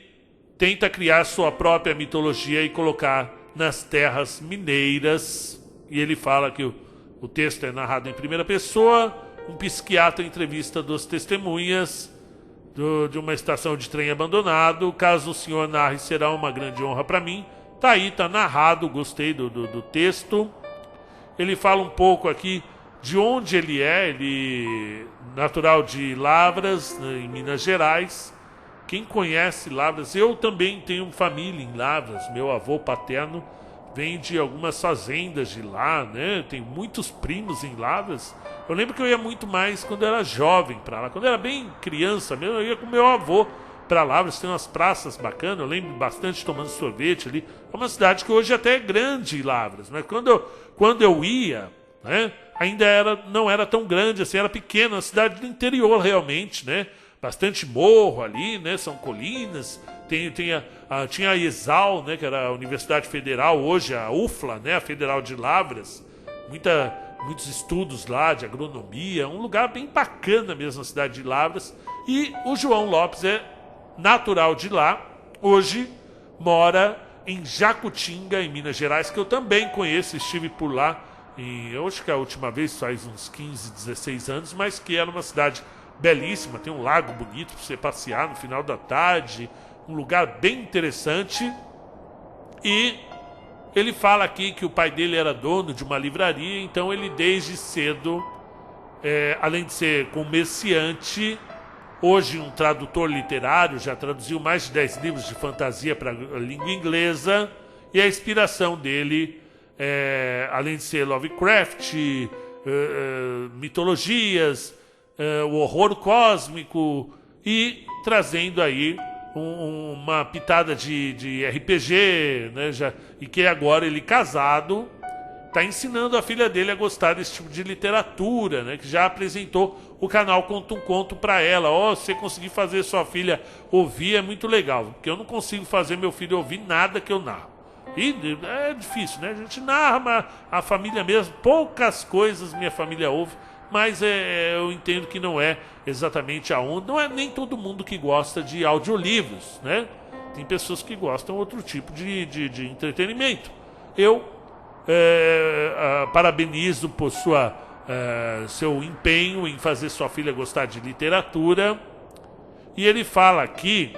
tenta criar sua própria mitologia e colocar nas terras mineiras. E ele fala que o texto é narrado em primeira pessoa, um psiquiatra entrevista duas testemunhas de uma estação de trem abandonado. Caso o senhor narre, será uma grande honra para mim. Tá aí, tá narrado, gostei do texto. Ele fala um pouco aqui de onde ele é natural de Lavras, em Minas Gerais. Quem conhece Lavras, eu também tenho família em Lavras, meu avô paterno vem de algumas fazendas de lá, né? Tem muitos primos em Lavras. Eu lembro que eu ia muito mais quando eu era jovem para lá, quando eu era bem criança mesmo, eu ia com meu avô para Lavras, tem umas praças bacanas, eu lembro bastante tomando sorvete ali. É uma cidade que hoje até é grande, Lavras, mas quando eu ia, né, ainda não era tão grande assim, era pequena, uma cidade do interior realmente, né? Bastante morro ali, né? São colinas, tinha a ESAL, né, que era a Universidade Federal, hoje a UFLA, né, a Federal de Lavras, muitos estudos lá de agronomia, um lugar bem bacana mesmo a cidade de Lavras. E o João Lopes é natural de lá, hoje mora em Jacutinga, em Minas Gerais, que eu também conheço, estive por lá, eu acho que a última vez faz uns 15, 16 anos, mas que era uma cidade belíssima, tem um lago bonito para você passear no final da tarde, um lugar bem interessante. E ele fala aqui que o pai dele era dono de uma livraria, então ele desde cedo, além de ser comerciante, hoje um tradutor literário, já traduziu mais de 10 livros de fantasia para a língua inglesa, e a inspiração dele, além de ser Lovecraft, mitologias, o horror cósmico, e trazendo aí uma pitada de RPG, né, e que agora ele casado está ensinando a filha dele a gostar desse tipo de literatura, né, que já apresentou o canal Conta um Conto para ela. Se você conseguir fazer sua filha ouvir, é muito legal, porque eu não consigo fazer meu filho ouvir nada que eu narro. E é difícil, né? A gente narra, mas a família mesmo, poucas coisas minha família ouve, mas eu entendo que não é exatamente a onda. Não é nem todo mundo que gosta de audiolivros, né? Tem pessoas que gostam de outro tipo de entretenimento. Eu parabenizo por seu empenho em fazer sua filha gostar de literatura. E ele fala aqui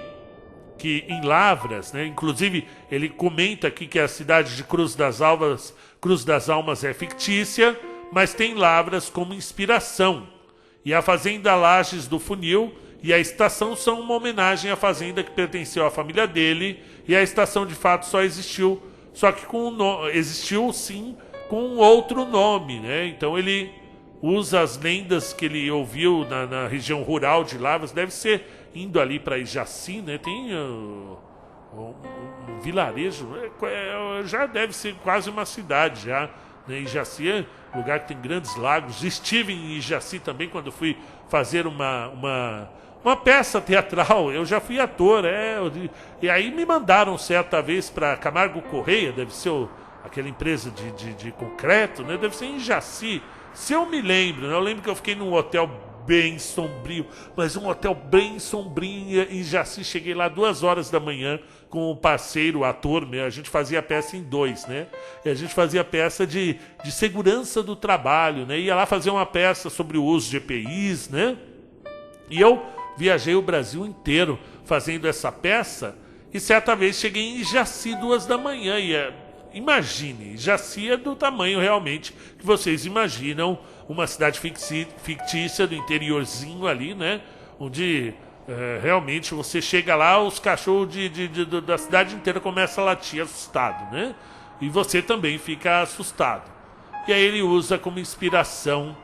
que em Lavras, né, inclusive ele comenta aqui que a cidade de Cruz das Almas é fictícia, mas tem Lavras como inspiração. E a fazenda Lages do Funil e a estação são uma homenagem à fazenda que pertenceu à família dele, e a estação de fato só existiu, só que existiu sim com outro nome, né? Então ele usa as lendas que ele ouviu na região rural de Lavras, deve ser indo ali para Ijaci, né? Tem um vilarejo, já deve ser quase uma cidade já, né? Ijaci é um lugar que tem grandes lagos. Estive em Ijaci também quando fui fazer uma peça teatral. Eu já fui ator, e aí me mandaram certa vez para Camargo Correia, deve ser aquela empresa de concreto, né? Deve ser em Ijaci, Se eu me lembro, né, eu lembro que eu fiquei num hotel bem sombrio, mas um hotel bem sombrio em Jaci. Cheguei lá 2 horas da manhã com o parceiro, o ator, a gente fazia a peça em 2, né? E a gente fazia a peça de segurança do trabalho, né? Ia lá fazer uma peça sobre o uso de EPIs, né? E eu viajei o Brasil inteiro fazendo essa peça e certa vez cheguei em Jaci 2 da manhã e imagine, Jaci é do tamanho realmente que vocês imaginam, uma cidade fictícia do interiorzinho ali, né? Onde realmente você chega lá, os cachorros da cidade inteira começam a latir assustado, né? E você também fica assustado. E aí ele usa como inspiração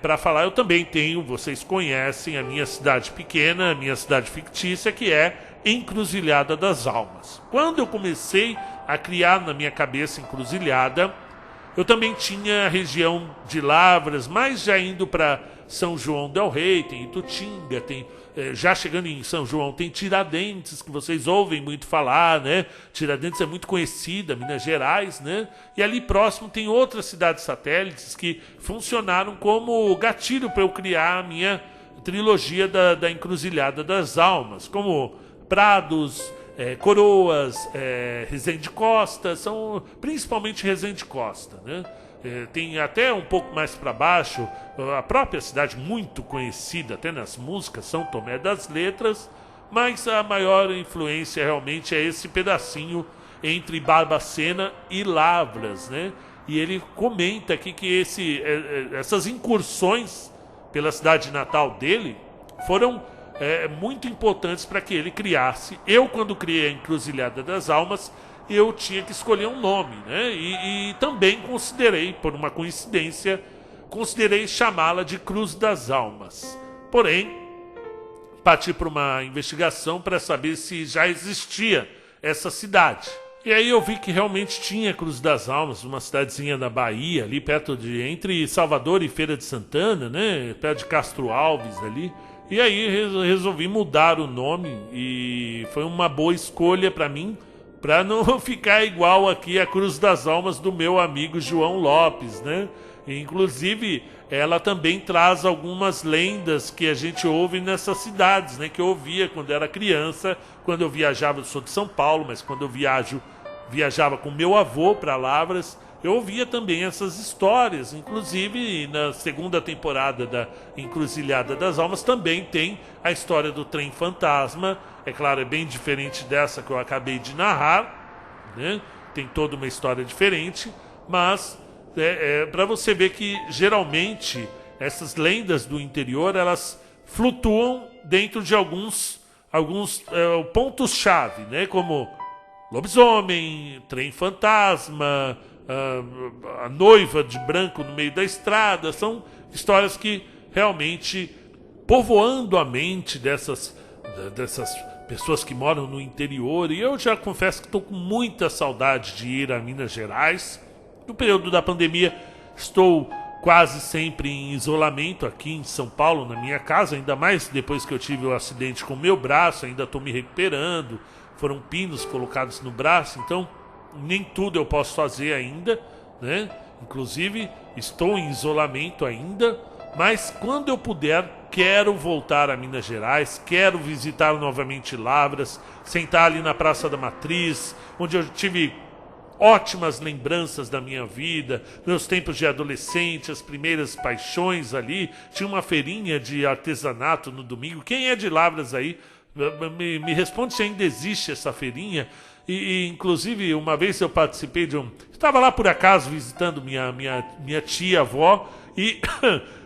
para falar, eu também tenho, vocês conhecem a minha cidade pequena, a minha cidade fictícia, que é Encruzilhada das Almas. Quando eu comecei a criar na minha cabeça Encruzilhada, eu também tinha a região de Lavras, mas já indo para São João del Rei, tem Itutinga, tem, já chegando em São João, tem Tiradentes, que vocês ouvem muito falar, né? Tiradentes é muito conhecida, Minas Gerais, né? E ali próximo tem outras cidades satélites que funcionaram como gatilho para eu criar a minha trilogia da Encruzilhada das Almas, como Prados, Coroas, Resende Costa, são principalmente Resende Costa, né? Tem até um pouco mais para baixo a própria cidade muito conhecida até nas músicas, São Tomé das Letras, mas a maior influência realmente é esse pedacinho entre Barbacena e Lavras, né? E ele comenta aqui que essas incursões pela cidade natal dele foram muito importantes para que ele criasse. Eu, quando criei a Encruzilhada das Almas, eu tinha que escolher um nome, né? E também considerei, por uma coincidência, chamá-la de Cruz das Almas. Porém, parti para uma investigação para saber se já existia essa cidade. E aí eu vi que realmente tinha Cruz das Almas, uma cidadezinha da Bahia, ali perto entre Salvador e Feira de Santana, né? Perto de Castro Alves ali. E aí resolvi mudar o nome e foi uma boa escolha para mim, para não ficar igual aqui a Cruz das Almas do meu amigo João Lopes, né? E, inclusive, ela também traz algumas lendas que a gente ouve nessas cidades, né? Que eu ouvia quando era criança, quando eu viajava, eu sou de São Paulo, mas quando eu viajava com meu avô para Lavras, eu ouvia também essas histórias. Inclusive, na segunda temporada da Encruzilhada das Almas também tem a história do trem fantasma. É claro, é bem diferente dessa que eu acabei de narrar, né? Tem toda uma história diferente, mas para você ver que geralmente essas lendas do interior, elas flutuam dentro de alguns pontos-chave, né? Como lobisomem, trem fantasma, a noiva de branco no meio da estrada. São histórias que realmente, povoando a mente dessas pessoas que moram no interior. E eu já confesso que estou com muita saudade de ir a Minas Gerais. No período da pandemia estou quase sempre em isolamento aqui em São Paulo, na minha casa, ainda mais depois que eu tive o acidente com o meu braço, ainda estou me recuperando. Foram pinos colocados no braço, então nem tudo eu posso fazer ainda, né? Inclusive, estou em isolamento ainda, mas quando eu puder, quero voltar a Minas Gerais, quero visitar novamente Lavras, sentar ali na Praça da Matriz, onde eu tive ótimas lembranças da minha vida, meus tempos de adolescente, as primeiras paixões ali. Tinha uma feirinha de artesanato no domingo. Quem é de Lavras aí? Me responde se ainda existe essa feirinha. E inclusive, uma vez eu participei estava lá por acaso visitando minha tia-avó e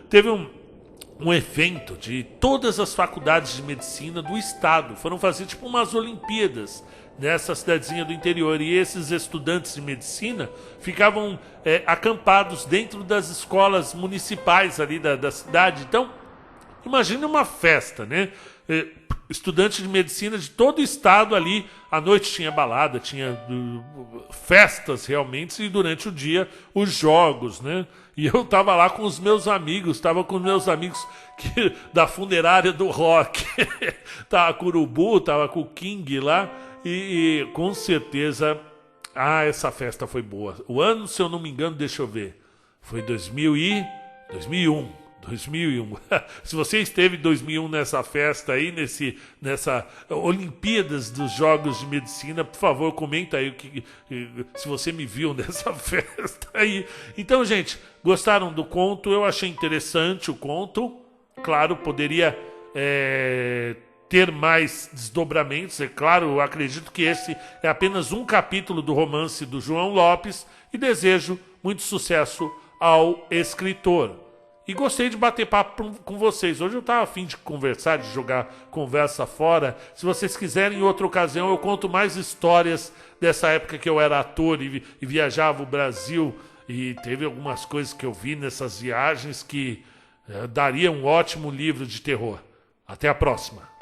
teve um evento de todas as faculdades de medicina do estado. Foram fazer tipo umas Olimpíadas nessa cidadezinha do interior. E esses estudantes de medicina ficavam acampados dentro das escolas municipais ali da cidade. Então, imagine uma festa, né? Estudantes de medicina de todo o estado ali. À noite tinha balada, tinha festas realmente, e durante o dia os jogos, né? E eu tava lá com os meus amigos, da funerária do rock. Tava com o Urubu, tava com o King lá, e com certeza, essa festa foi boa. O ano, se eu não me engano, deixa eu ver, Foi 2001. Se você esteve em 2001 nessa festa aí, nessa Olimpíadas dos Jogos de Medicina, por favor, comenta aí se você me viu nessa festa aí. Então, gente, gostaram do conto? Eu achei interessante o conto. Claro, poderia ter mais desdobramentos. É claro, eu acredito que esse é apenas um capítulo do romance do João Lopes e desejo muito sucesso ao escritor. E gostei de bater papo com vocês. Hoje eu estava a fim de conversar, de jogar conversa fora. Se vocês quiserem, em outra ocasião, eu conto mais histórias dessa época que eu era ator e viajava o Brasil. E teve algumas coisas que eu vi nessas viagens que daria um ótimo livro de terror. Até a próxima.